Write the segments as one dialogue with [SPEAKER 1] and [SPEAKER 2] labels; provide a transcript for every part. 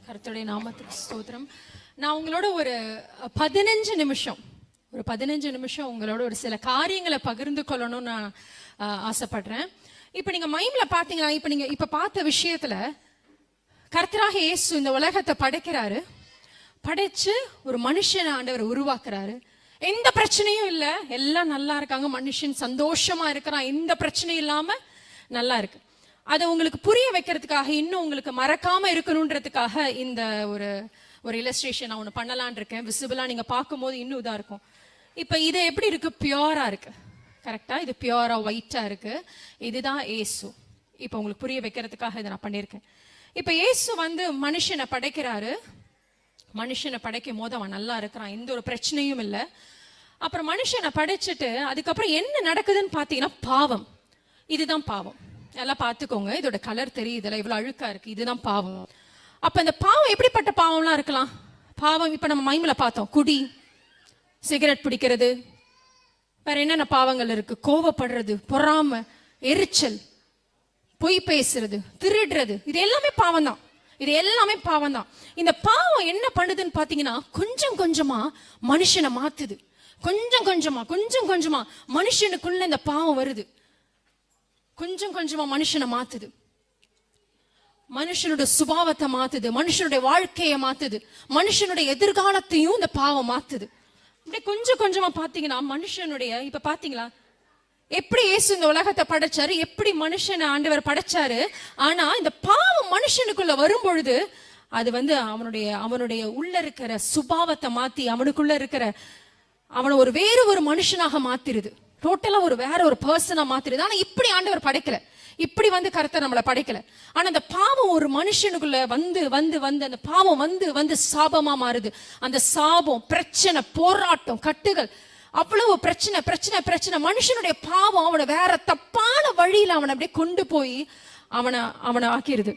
[SPEAKER 1] கர்த்தருடைய நாமத்துக்கு ஸ்தோத்திரம். நான் உங்களோட ஒரு 15 நிமிஷம் உங்களோட ஒரு சில காரியங்களை பகிர்ந்து கொள்ளணும்னு நான் ஆசைப்படுறேன். இப்ப நீங்க மைண்ட்ல பாத்தீங்கன்னா, இப்ப நீங்க பார்த்த விஷயத்துல கர்த்தராக இயேசு இந்த உலகத்தை படைக்கிறாரு. படைச்சு ஒரு மனுஷனை ஆண்டவர் உருவாக்குறாரு. எந்த பிரச்சனையும் இல்ல, எல்லாம் நல்லா இருக்காங்க, மனுஷன் சந்தோஷமா இருக்கிறான், எந்த பிரச்சனையும் இல்லாம நல்லா இருக்கு. அதை உங்களுக்கு புரிய வைக்கிறதுக்காக, இன்னும் உங்களுக்கு மறக்காம இருக்கணும்ன்றதுக்காக இந்த ஒரு இல்லஸ்ட்ரேஷன் நான் ஒன்று பண்ணலான் இருக்கேன். விசிபிளா நீங்க பார்க்கும்போது இன்னும் இதா இருக்கும். இப்ப இது எப்படி இருக்கு? பியூரா இருக்கு, கரெக்டா? இது பியூரா ஒயிட்டா இருக்கு. இதுதான் ஏசு. இப்ப உங்களுக்கு புரிய வைக்கிறதுக்காக இதை நான் பண்ணியிருக்கேன். இப்ப ஏசு மனுஷனை படைக்கிறாரு. மனுஷனை படைக்கும் போது அவன் நல்லா இருக்கிறான், எந்த ஒரு பிரச்சனையும் இல்லை. அப்புறம் மனுஷனை படைச்சிட்டு அதுக்கப்புறம் என்ன நடக்குதுன்னு பாத்தீங்கன்னா பாவம். இதுதான் பாவம். எல்லாம் பார்த்துக்கோங்க, இதோட கலர் தெரியுதுல, இவ்வளவு அழுக்கா இருக்கு, இதுதான் பாவம். அப்ப இந்த பாவம் எப்படிப்பட்ட பாவம்லாம் இருக்கலாம்? பாவம் இப்ப நம்ம மைம்ல பார்த்தோம், குடி, சிகரெட் பிடிக்கிறது, வேற என்னென்ன பாவங்கள் இருக்கு? கோவப்படுறது, பொறாமை, எரிச்சல், பொய் பேசுறது, திருடுறது, இது எல்லாமே பாவம் தான். இது எல்லாமே பாவம் தான். இந்த பாவம் என்ன பண்ணுதுன்னு பாத்தீங்கன்னா, கொஞ்சம் கொஞ்சமா மனுஷனை மாத்துது. கொஞ்சம் கொஞ்சமா மனுஷனுக்குள்ள இந்த பாவம் வருது. கொஞ்சம் கொஞ்சமா மனுஷனை மாத்துது, மனுஷனுடைய சுபாவத்தை மாத்துது, மனுஷனுடைய வாழ்க்கையை மாத்துது, மனுஷனுடைய எதிர்காலத்தையும் இந்த பாவம் மாத்துது. அப்படியே கொஞ்சம் கொஞ்சமா பாத்தீங்கன்னா மனுஷனுடைய, இப்ப பாத்தீங்களா எப்படி இயேசு இந்த உலகத்தை படைச்சாரு, எப்படி மனுஷனை ஆண்டவர் படைச்சாரு. ஆனா இந்த பாவம் மனுஷனுக்குள்ள வரும் பொழுது அது அவனுடைய உள்ள இருக்கிற சுபாவத்தை மாத்தி, அவனுக்குள்ள இருக்கிற அவனை வேறு ஒரு மனுஷனாக மாத்திருது. டோட்டலா வேற ஒரு பர்சனா மாத்திருது. ஆனா இப்படி ஆண்டவர் படைக்கல, இப்படி கர்த்தர் நம்மளை படைக்கல. ஆனா அந்த பாவம் ஒரு மனுஷனுக்குள்ள அந்த பாவம் வந்து சாபமா மாறுது. அந்த சாபம், பிரச்சனை, போராட்டம், கட்டுகள், அவ்வளவு பிரச்சனை. மனுஷனுடைய பாவம் அவனை வேற தப்பான வழியில அவனை அப்படியே கொண்டு போய் அவனை ஆக்கிருது.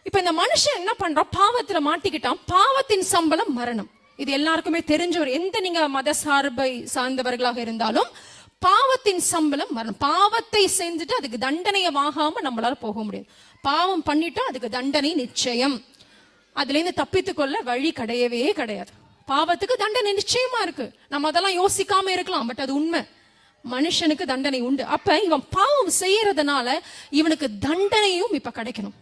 [SPEAKER 1] இப்ப இந்த மனுஷன் என்ன பண்றான்? பாவத்துல மாட்டிக்கிட்டான். பாவத்தின் சம்பளம் மரணம். இது எல்லாருக்குமே தெரிஞ்ச எந்த நீங்க மத சார்ந்தவர்களாக இருந்தாலும் பாவத்தின் சம்பளம் மரணம். பாவத்தை செஞ்சுட்டு அதுக்கு தண்டனையை வாங்காம நம்மளால போக முடியாது. பாவம் பண்ணிட்டா அதுக்கு தண்டனை நிச்சயம். அதுல இருந்து தப்பித்து கொள்ள வழி கிடையவே கிடையாது. பாவத்துக்கு தண்டனை நிச்சயமா இருக்கு. நம்ம அதெல்லாம் யோசிக்காம இருக்கலாம், பட் அது உண்மை. மனுஷனுக்கு தண்டனை உண்டு. அப்ப இவன் பாவம் செய்யறதுனால இவனுக்கு தண்டனையும் இப்ப கிடைக்கணும்.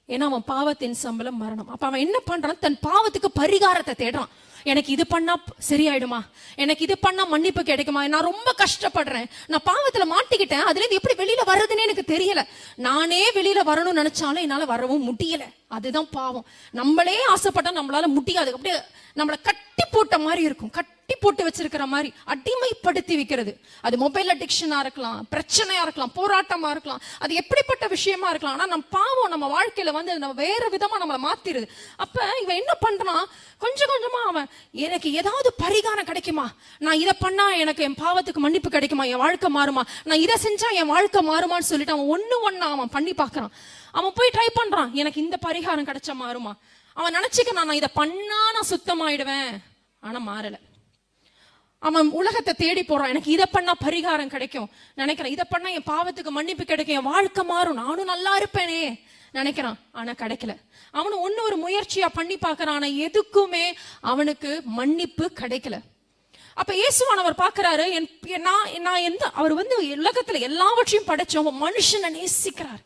[SPEAKER 1] ஏன்னா அவன் பாவத்தின் சம்பளம் மரணம். அப்ப அவன் என்ன பண்றான்? தன் பாவத்துக்கு பரிகாரத்தை தேடுறான். எனக்கு இது பண்ணா சரியாயிடுமா, எனக்கு இது பண்ணா மன்னிப்பு கிடைக்குமா, நான் ரொம்ப கஷ்டப்படுறேன், நான் பாவத்துல மாட்டிக்கிட்டேன், அதுல இருந்து எப்படி வெளியில வர்றதுன்னு எனக்கு தெரியல, நானே வெளியில வரணும்னு நினைச்சாலும் என்னால வரவும் முடியல. அதுதான் பாவம். நம்மளே ஆசைப்பட்டா நம்மளால முடியாது. அப்படியே நம்மளை கட்டி போட்ட மாதிரி இருக்கும், கட்டி போட்டு வச்சிருக்கிற மாதிரி, அடிமைப்படுத்தி வைக்கிறது. அது மொபைல் அடிக்ஷனா இருக்கலாம், பிரச்சனையா இருக்கலாம், போராட்டமா இருக்கலாம், அது எப்படிப்பட்ட விஷயமா இருக்கலாம். ஆனா நம்ம பாவம் நம்ம வாழ்க்கையில நம்ம வேற விதமா நம்மளை மாத்திருது. அப்ப இவன் என்ன பண்றான்? கொஞ்சம் கொஞ்சமா அவன், எனக்கு ஏதாவது பரிகாரம் கிடைக்குமா, நான் இதை பண்ணா எனக்கு என் பாவத்துக்கு மன்னிப்பு கிடைக்குமா, என் வாழ்க்கை மாறுமா, நான் இதை செஞ்சா என் வாழ்க்கை மாறுமான்னு சொல்லிட்டு அவன் ஒண்ணா அவன் பண்ணி பாக்குறான். அவன் போய் ட்ரை பண்றான், எனக்கு இந்த பரிகாரம் கிடைச்சா மாறுமா. அவன் நினைச்சுக்கிறான், நான் இதை பண்ணா நான் சுத்தமாயிடுவேன். ஆனா மாறல. அவன் உலகத்தை தேடி போறான், எனக்கு இதை பண்ணா பரிகாரம் கிடைக்கும் நினைக்கிறான், இதை பண்ணா என் பாவத்துக்கு மன்னிப்பு கிடைக்கும், என் வாழ்க்கை மாறும், நானும் நல்லா இருப்பேனே நினைக்கிறான். ஆனா கிடைக்கல. அவனு ஒரு முயற்சியா பண்ணி பார்க்கறான், ஆனா எதுக்குமே அவனுக்கு மன்னிப்பு கிடைக்கல. அப்ப இயேசுவானவர் பார்க்கிறாரு, அவர் உலகத்துல எல்லாவற்றையும் படைச்சவங்க மனுஷனை நேசிக்கிறார்.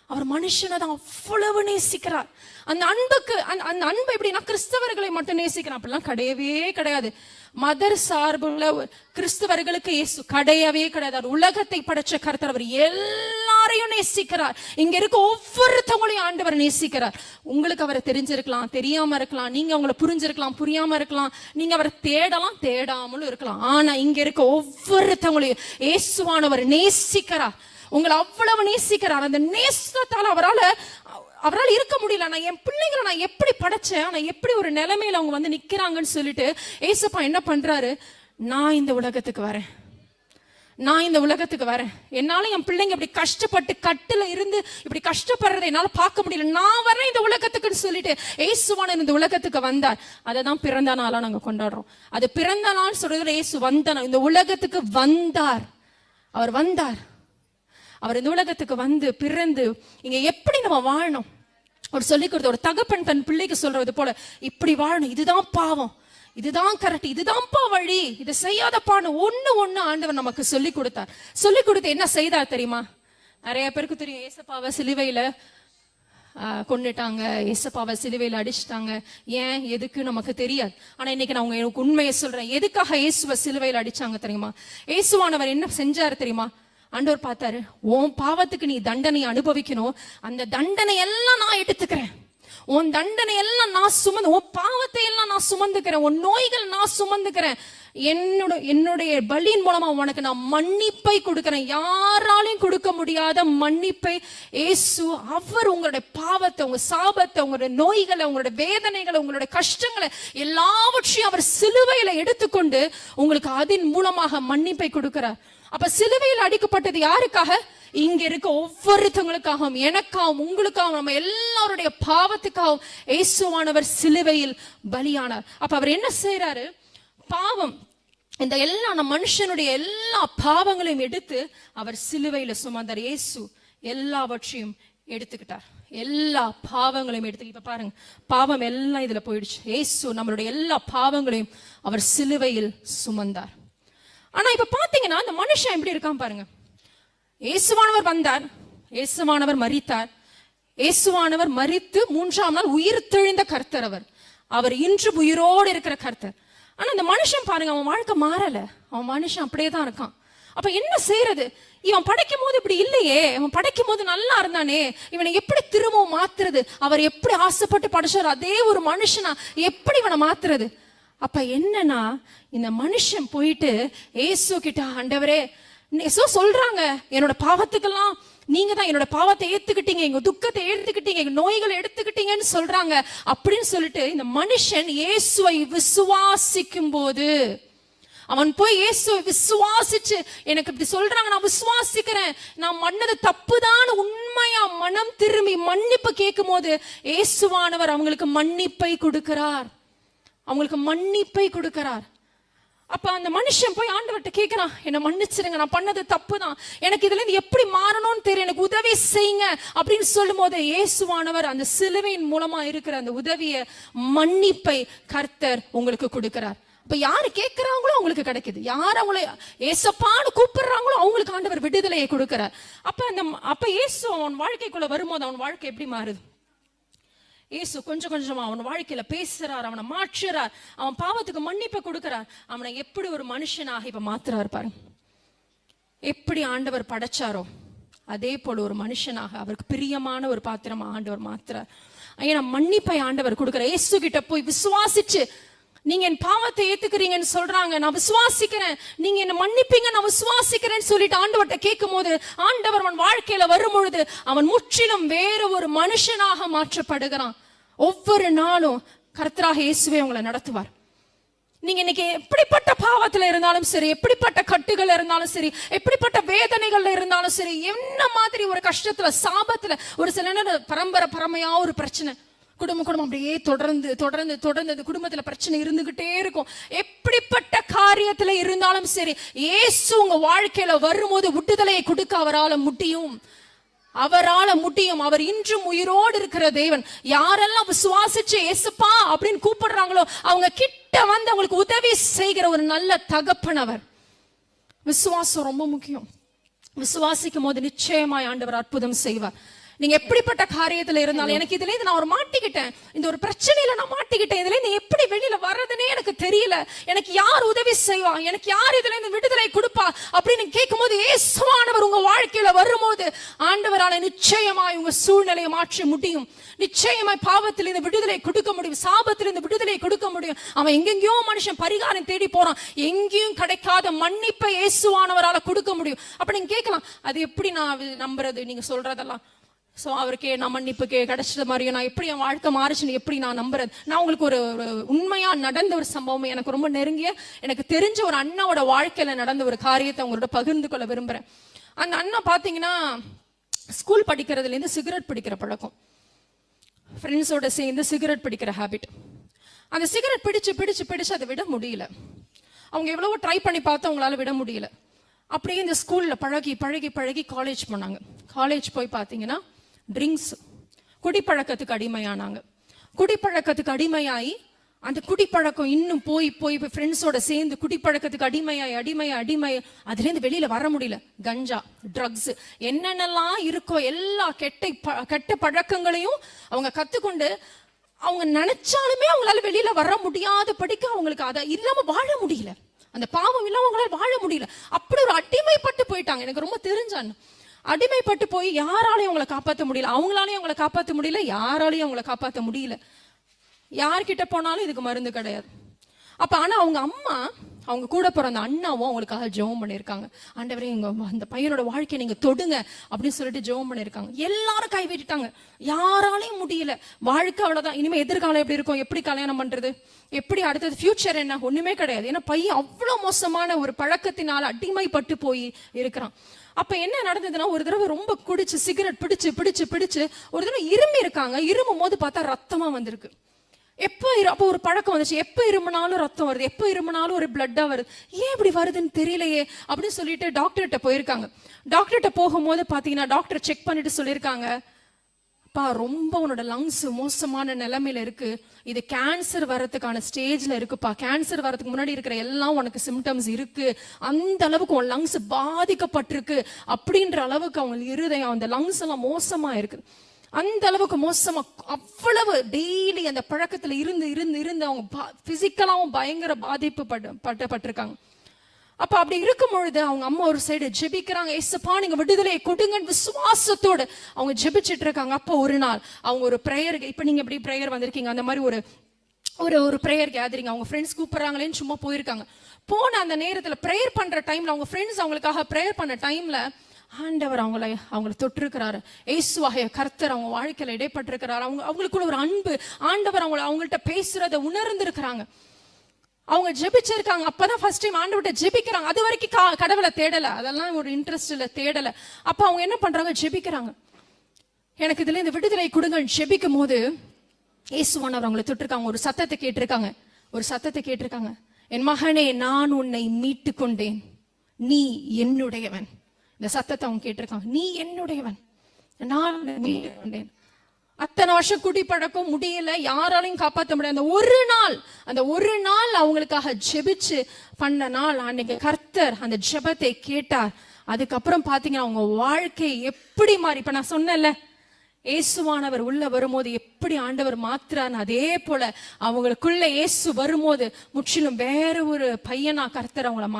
[SPEAKER 1] அவர் மனுஷனை தான் அவ்வளவு நேசிக்கிறார். அந்த அன்பு எப்படின்னா கிறிஸ்தவர்களை மட்டும் நேசிக்கிறார் அப்படிலாம் கிடையவே கிடையாது. மதர் சார்புள்ள கிறிஸ்தவர்களுக்கு இயேசு கிடையவே கிடையாது. உலகத்தை படைச்ச கர்த்தர், அவர் எல்லாரையும் நேசிக்கிறார். இங்க இருக்க ஒவ்வொருத்தவங்களையும் ஆண்டவர் நேசிக்கிறார். உங்களுக்கு அவரை தெரிஞ்சிருக்கலாம், தெரியாம இருக்கலாம், நீங்க அவங்களை புரிஞ்சிருக்கலாம், புரியாம இருக்கலாம், நீங்க அவரை தேடலாம், தேடாமலும் இருக்கலாம். ஆனா இங்க இருக்க ஒவ்வொருத்தவங்களையும் இயேசுவானவர் நேசிக்கிறார். உங்களை அவ்வளவு நேசிக்கிறார். அந்த நேசத்தால் அவரால் இருக்க முடியல. நான் என் பிள்ளைங்களை நான் எப்படி படைச்சேன், ஆனா எப்படி ஒரு நிலைமையில அவங்க நிக்கிறாங்கன்னு சொல்லிட்டு ஏசப்பா என்ன பண்றாரு? நான் இந்த உலகத்துக்கு வரேன், என்னால என் பிள்ளைங்க இப்படி கஷ்டப்பட்டு கட்டுல இருந்து இப்படி கஷ்டப்படுறதை என்னால பார்க்க முடியல, நான் வரேன் இந்த உலகத்துக்குன்னு சொல்லிட்டு ஏசுவான இந்த உலகத்துக்கு வந்தார். அததான் பிறந்த நாளா நாங்க கொண்டாடுறோம். அது பிறந்த நாள் சொல்றது, ஏசு இந்த உலகத்துக்கு வந்தார். அவர் வந்தார். அவர் இந்த உலகத்துக்கு பிறந்து இங்க எப்படி நம்ம வாழணும், ஒரு சொல்லிக் கொடுத்த ஒரு தகப்பன் தன் பிள்ளைக்கு சொல்றது போல, இப்படி வாழணும், இதுதான் பாவம், இதுதான் கரெக்ட், இதுதான்ப்பா வழி, இதை செய்யாதப்பான்னு ஒண்ணு ஆண்டவர் நமக்கு சொல்லி கொடுத்தார். சொல்லி கொடுத்து என்ன செய்தார் தெரியுமா? நிறைய பேருக்கு தெரியும், ஏசப்பாவை சிலுவையில கொன்னுட்டாங்க, ஏசப்பாவை சிலுவையில அடிச்சுட்டாங்க. ஏன் எதுக்கு நமக்கு தெரியாது. ஆனா இன்னைக்கு நான் உங்களுக்கு உண்மையை சொல்றேன், எதுக்காக இயேசுவை சிலுவையில அடிச்சாங்க தெரியுமா? இயேசுவானவர் என்ன செஞ்சாரு தெரியுமா? ஆண்டவர் பார்த்தாரு, உன் பாவத்துக்கு நீ தண்டனை அனுபவிக்கணும், அந்த தண்டனை எல்லாம் நான் எடுத்துக்கிறேன், உன் தண்டனை எல்லாம் நான் சுமந்து, உன் பாவத்தை எல்லாம் நான் சுமந்துக்கிறேன், உன் நோய்கள் நான் சுமந்துக்கிறேன், என்னுடைய பலியின் மூலமா உனக்கு நான் மன்னிப்பை கொடுக்கிறேன், யாராலையும் கொடுக்க முடியாத மன்னிப்பை இயேசு. அவர் உங்களுடைய பாவத்தை, உங்க சாபத்தை, உங்களுடைய நோய்களை, உங்களுடைய வேதனைகளை, உங்களுடைய கஷ்டங்களை எல்லாவற்றையும் அவர் சிலுவையில எடுத்துக்கொண்டு உங்களுக்கு அதன் மூலமாக மன்னிப்பை கொடுக்கிறார். அப்ப சிலுவையில் அடிக்கப்பட்டது யாருக்காக? இங்க இருக்க ஒவ்வொருத்தவங்களுக்காகவும், எனக்காகவும், உங்களுக்காகவும், நம்ம எல்லாருடைய பாவத்துக்காகவும் இயேசுவானவர் சிலுவையில் பலியானார். அப்ப அவர் என்ன செய்யறாரு? பாவம், இந்த எல்லா மனுஷனுடைய எல்லா பாவங்களையும் எடுத்து அவர் சிலுவையில சுமந்தார். இயேசு எல்லாவற்றையும் எடுத்துக்கிட்டார், எல்லா பாவங்களையும் எடுத்து. இப்ப பாருங்க, பாவம் எல்லாம் இதுல போயிடுச்சு. இயேசு நம்மளுடைய எல்லா பாவங்களையும் அவர் சிலுவையில் சுமந்தார். ஆனா இப்ப பாத்தீங்கன்னா அந்த மனுஷன் எப்படி இருக்கான் பாருங்க. இயேசுவானவர் வந்தார், இயேசுவானவர் மரித்தார், இயேசுவானவர் மரித்து 3ஆம் நாள் உயிர் தெழுந்த கர்த்தர். அவர் இன்று உயிரோடு இருக்கிற கர்த்தர். ஆனா அந்த மனுஷன் பாருங்க, அவன் வாழ்க்கை மாறல, அவன் மனுஷன் அப்படியே தான் இருக்கான். அப்ப என்ன செய்யறது? இவன் படைக்கும் போது இப்படி இல்லையே, அவன் படைக்கும் போது நல்லா இருந்தானே, இவனை எப்படி திரும்பவும் மாத்துறது? அவர் எப்படி ஆசைப்பட்டு படைச்சாரு அதே ஒரு மனுஷனா எப்படி இவனை மாத்துறது? அப்ப என்னன்னா, இந்த மனுஷன் போயிட்டு இயேசு கிட்ட, ஆண்டவரே, சொல்றாங்க, என்னோட பாவத்துக்கெல்லாம் நீங்க தான் என்னோட பாவத்தை ஏத்துக்கிட்டீங்க, எங்க துக்கத்தை ஏத்துக்கிட்டீங்க, எங்க நோய்களை எடுத்துக்கிட்டீங்கன்னு சொல்றாங்க. அப்படின்னு சொல்லிட்டு இந்த மனுஷன் இயேசுவை விசுவாசிக்கும் போது, அவன் போய் இயேசுவை விசுவாசிச்சு, எனக்கு இப்படி சொல்றாங்க, நான் விசுவாசிக்கிறேன், நான் பண்ணது தப்புதான் உண்மையா மனம் திரும்பி மன்னிப்பு கேட்கும் போது இயேசுவானவர் அவங்களுக்கு மன்னிப்பை கொடுக்கிறார், அவங்களுக்கு மன்னிப்பை கொடுக்கிறார். அப்ப அந்த மனுஷன் போய் ஆண்டவர்கிட்ட கேட்கிறான், என்ன மன்னிச்சிருங்க, நான் பண்ணது தப்பு தான், எனக்கு இதுல இருந்து எப்படி மாறணும்னு தெரியும், எனக்கு உதவி செய்யுங்க அப்படின்னு சொல்லும் போது இயேசுவானவர் அந்த சிலுவையின் மூலமா இருக்கிற அந்த உதவிய மன்னிப்பை கர்த்தர் உங்களுக்கு கொடுக்கிறார். இப்ப யாரு கேட்கிறாங்களோ அவங்களுக்கு கிடைக்குது, யார் அவங்கள ஏசப்பான்னு கூப்பிடுறாங்களோ அவங்களுக்கு ஆண்டவர் விடுதலையை கொடுக்கிறார். அப்ப இயேசு அவன் வாழ்க்கைக்குள்ள வரும்போது அவன் வாழ்க்கை எப்படி மாறுது? இயேசு கொஞ்சம் கொஞ்சமா அவன் வாழ்க்கையில பேசுறார், அவனை மாற்றுறார், அவன் பாவத்துக்கு மன்னிப்பை கொடுக்கிறார், அவனை எப்படி ஒரு மனுஷனாக இப்ப மாத்துறாரு பாருங்க. எப்படி ஆண்டவர் படைச்சாரோ அதே போல ஒரு மனுஷனாக, அவருக்கு பிரியமான ஒரு பாத்திரமா ஆண்டவர் மாத்துறார். ஏன்னா மன்னிப்பை ஆண்டவர் கொடுக்கிறார். இயேசு கிட்ட போய் விசுவாசிச்சு, நீங்க என் பாவத்தை ஏத்துக்கிறீங்கன்னு சொல்றாங்க, நான் விசுவாசிக்கிறேன், நீங்க என்ன மன்னிப்பீங்க, நான் விசுவாசிக்கிறேன்னு சொல்லிட்டு ஆண்டவர்கிட்ட கேட்கும் போது ஆண்டவர் அவன் வாழ்க்கையில வரும் பொழுது அவன் முற்றிலும் வேற ஒரு மனுஷனாக மாற்றப்படுகிறான். ஒவ்வொரு நாளும் கர்த்தராக இயேசுவே உங்களை நடத்துவார். நீங்க இன்னைக்கு எப்படிப்பட்ட பாவத்துல இருந்தாலும் சரி, எப்படிப்பட்ட கட்டுகள் இருந்தாலும் சரி, எப்படிப்பட்ட வேதனைகள்ல இருந்தாலும் சரி, என்ன மாதிரி ஒரு கஷ்டத்துல, சாபத்துல, ஒரு சில நேரம் பரம்பரையா ஒரு பிரச்சனை, குடும்பம் அப்படியே தொடர்ந்து குடும்பத்துல பிரச்சனை இருந்துகிட்டே இருக்கும். எப்படிப்பட்ட காரியத்துல இருந்தாலும் சரி, இயேசு உங்க வாழ்க்கையில வரும்போது விடுதலையை கொடுக்க அவரால முடியும், அவர் இன்றும் உயிரோடு இருக்கிற தேவன். யாரெல்லாம் விசுவாசிச்சு இயேசுப்பா அப்படின்னு கூப்பிடுறாங்களோ அவங்க கிட்ட வந்து அவங்களுக்கு உதவி செய்கிற ஒரு நல்ல தகப்பன் அவர். விசுவாசம் ரொம்ப முக்கியம். விசுவாசிக்கும் போது நிச்சயமாய் ஆண்டவர் அற்புதம் செய்வார். நீங்க எப்படிப்பட்ட காரியத்துல இருந்தாலும், எனக்கு இதுல இருந்து நான் ஒரு மாட்டிக்கிட்டேன், இந்த ஒரு பிரச்சனையில நான் மாட்டிக்கிட்டேன், இதுல இருந்து எப்படி வெளியில வர்றதுன்னே எனக்கு தெரியல, எனக்கு யார் உதவி செய்வா, எனக்கு யார் இதுல இருந்து விடுதலை கொடுப்பா அப்படின்னு கேட்கும் போது இயேசுவானவர் உங்க வாழ்க்கையில வரும்போது ஆண்டவரால நிச்சயமாய் உங்க சூழ்நிலையை மாற்ற முடியும். நிச்சயமாய் பாவத்திலிருந்து விடுதலை கொடுக்க முடியும், சாபத்திலிருந்து விடுதலை கொடுக்க முடியும். அவன் எங்கெங்கயோ மனுஷன் பரிகாரம் தேடி போறான், எங்கேயும் கிடைக்காத மன்னிப்பை இயேசுவானவரால கொடுக்க முடியும். அப்ப நீங்க கேட்கலாம், அது எப்படி நான் நம்புறது? நீங்க சொல்றதெல்லாம் அவருக்கு நான் மன்னிப்பு கிடைச்சது மாதிரியும் நான் எப்படி என் வாழ்க்கை மாறிச்சுன்னு எப்படி நான் நம்புறது? நான் உங்களுக்கு ஒரு உண்மையா நடந்த ஒரு சம்பவம், எனக்கு ரொம்ப நெருங்கிய, எனக்கு தெரிஞ்ச ஒரு அண்ணாவோட வாழ்க்கையில நடந்த ஒரு காரியத்தை உங்களோட பகிர்ந்து கொள்ள விரும்புறேன். அந்த அண்ணா பாத்தீங்கன்னா ஸ்கூல் படிக்கிறதுல இருந்து சிகரெட் பிடிக்கிற பழக்கம், ஃப்ரெண்ட்ஸோட சேர்ந்து சிகரெட் பிடிக்கிற ஹேபிட். அந்த சிகரெட் பிடிச்சு அதை விட முடியல. அவங்க எவ்வளவோ ட்ரை பண்ணி பார்த்து அவங்களால விட முடியல. அப்படியே இந்த ஸ்கூல்ல பழகி காலேஜ் போனாங்க. காலேஜ் போய் பாத்தீங்கன்னா ட்ரிங்க்ஸ், குடிப்பழக்கத்துக்கு அடிமையானாங்க. குடிப்பழக்கத்துக்கு அடிமையாயி அந்த குடிப்பழக்கம் இன்னும் போய் போய் ஃப்ரெண்ட்ஸோட சேர்ந்து குடிப்பழக்கத்துக்கு அடிமையாய் அதுல இருந்து வெளியில வர முடியல. கஞ்சா, ட்ரக்ஸ், என்னென்னலாம் இருக்கோ எல்லா கெட்ட பழக்கங்களையும் அவங்க கத்துக்கொண்டு அவங்க நினைச்சாலுமே அவங்களால வெளியில வர முடியாத படிக்க அவங்களுக்கு அதை இல்லாம வாழ முடியல. அந்த பாவம் இல்லாம அவங்களால வாழ முடியல. அப்படி ஒரு அடிமைப்பட்டு போயிட்டாங்க. எனக்கு ரொம்ப தெரிஞ்சான், அடிமைப்பட்டு போய் யாராலையும் அவங்களை காப்பாற்ற முடியல. அவங்களாலையும் அவங்களை காப்பாற்ற முடியல, யாராலையும் அவங்களை காப்பாற்ற முடியல. யார்கிட்ட போனாலும் இதுக்கு மருந்து கிடையாது. அப்ப ஆனா அவங்க அம்மா, அவங்க கூட பிறந்த அண்ணாவும் அவங்களுக்காக ஜெபம் பண்ணியிருக்காங்க. ஆண்டவரே அந்த பையனோட வாழ்க்கையை நீங்க தொடுங்க அப்படின்னு சொல்லிட்டு ஜெபம் பண்ணியிருக்காங்க. எல்லாரும் கைவிட்டுட்டாங்க, யாராலையும் முடியல. வாழ்க்கை அவ்வளவுதான். இனிமே எதிர்காலம் எப்படி இருக்கும், எப்படி கல்யாணம் பண்றது, எப்படி அடுத்தது ஃபியூச்சர் என்ன, ஒண்ணுமே கிடையாது. ஏன்னா பையன் அவ்வளவு மோசமான ஒரு பழக்கத்தினால அடிமைப்பட்டு போய் இருக்கிறான். அப்ப என்ன நடந்ததுன்னா, ஒரு தடவை ரொம்ப குடிச்சு சிகரெட் பிடிச்சு ஒரு தடவை இரும்பி இருக்காங்க. இருமும் போது பார்த்தா ரத்தமா வந்திருக்கு. அப்போ ஒரு பழக்கம் வந்துச்சு, எப்ப இருமுனாலும் ரத்தம் வருது, எப்ப இருமுனாலும் ஒரு பிளட்டா வருது, ஏன் இப்படி வருதுன்னு தெரியலையே அப்படின்னு சொல்லிட்டு டாக்டர்கிட்ட போயிருக்காங்க. டாக்டர்கிட்ட போகும்போது பாத்தீங்கன்னா டாக்டர் செக் பண்ணிட்டு சொல்லியிருக்காங்க, பா ரொம்ப உன்னோட லங்ஸ் மோசமான நிலைமையில இருக்கு, இது கேன்சர் வரதுக்கான ஸ்டேஜ்ல இருக்குப்பா, கேன்சர் வரதுக்கு முன்னாடி இருக்கிற எல்லாம் உனக்கு சிம்டம்ஸ் இருக்கு, அந்த அளவுக்கு உன் லங்ஸ் பாதிக்கப்பட்டிருக்கு அப்படின்ற அளவுக்கு அவங்க இருதயம் அந்த லங்ஸ் எல்லாம் மோசமா இருக்கு. அந்த அளவுக்கு மோசமா, அவ்வளவு டெய்லி அந்த பழக்கத்துல இருந்து அவங்க பிசிக்கலாவும் பயங்கர பாதிப்பு பட்டிருக்காங்க. அப்ப அப்படி இருக்கும் பொழுது அவங்க அம்மா ஒரு சைடு ஜெபிக்கிறாங்க, ஏசப்பா நீங்க விடுதலையை கொடுங்கன்னு விசுவாசத்தோடு அவங்க ஜெபிச்சுட்டு இருக்காங்க. அப்போ ஒரு நாள் அவங்க ஒரு பிரேயர், இப்ப நீங்க எப்படி பிரேயர் வந்திருக்கீங்க அந்த மாதிரி ஒரு பிரேயர் கேதரிங் அவங்க ஃப்ரெண்ட்ஸ் கூப்பிடுறாங்களேன்னு சும்மா போயிருக்காங்க. போன அந்த நேரத்துல பிரேயர் பண்ற டைம்ல அவங்க ஃப்ரெண்ட்ஸ் அவங்களுக்காக பிரேயர் பண்ண டைம்ல ஆண்டவர் அவங்களை தொட்டிருக்கிறாரு. இயேசுவாகிய கர்த்தர் அவங்க வாழ்க்கையில இடைப்பட்டிருக்கிறாரு. அவங்களுக்குள்ள ஒரு அன்பு, ஆண்டவர் அவங்கள்ட்ட பேசுறத உணர்ந்திருக்கிறாங்க. அவங்க ஜெபிச்சிருக்காங்க. அப்பதான் ஃபர்ஸ்ட் டைம் ஆண்டவர்கிட்ட ஜெபிக்கிறாங்க. அது வரைக்கும் கடவுளை தேடல, அதெல்லாம் ஒரு இன்ட்ரெஸ்ட் இல்ல, தேடல. அப்ப அவங்க என்ன பண்றாங்க, ஜெபிக்கிறாங்க. எனக்கு இதுல இந்த விடுதலை கொடுங்க ஜெபிக்கும் போது இயேசுவானவர் அவங்களை தொட்டிருக்காங்க. ஒரு சத்தத்தை கேட்டிருக்காங்க, என் மகனே நான் உன்னை மீட்டு கொண்டேன், நீ என்னுடையவன். இந்த சத்தத்தை அவங்க கேட்டிருக்காங்க, நீ என்னுடையவன், நான் மீட்டு கொண்டேன். அத்தனை வருஷம் குடிப்பழக்கம் முடியல, யாராலையும் காப்பாற்ற முடியாது. அந்த ஒரு நாள் அவங்களுக்காக ஜெபிச்சு பண்ண நாள் அன்னைக்கு கர்த்தர் அந்த ஜெபத்தை கேட்டார். அதுக்கப்புறம் பாத்தீங்கன்னா அவங்க வாழ்க்கை எப்படி மாறி, இப்ப நான் சொன்னேன்ல இயேசுவானவர் உள்ள வரும்போது எப்படி ஆண்டவர் மாத்துறான்னு, அதே போல அவங்களுக்குள்ள இயேசு வரும்போது முற்றிலும் வேற ஒரு பையனா கர்த்தர் அவங்கள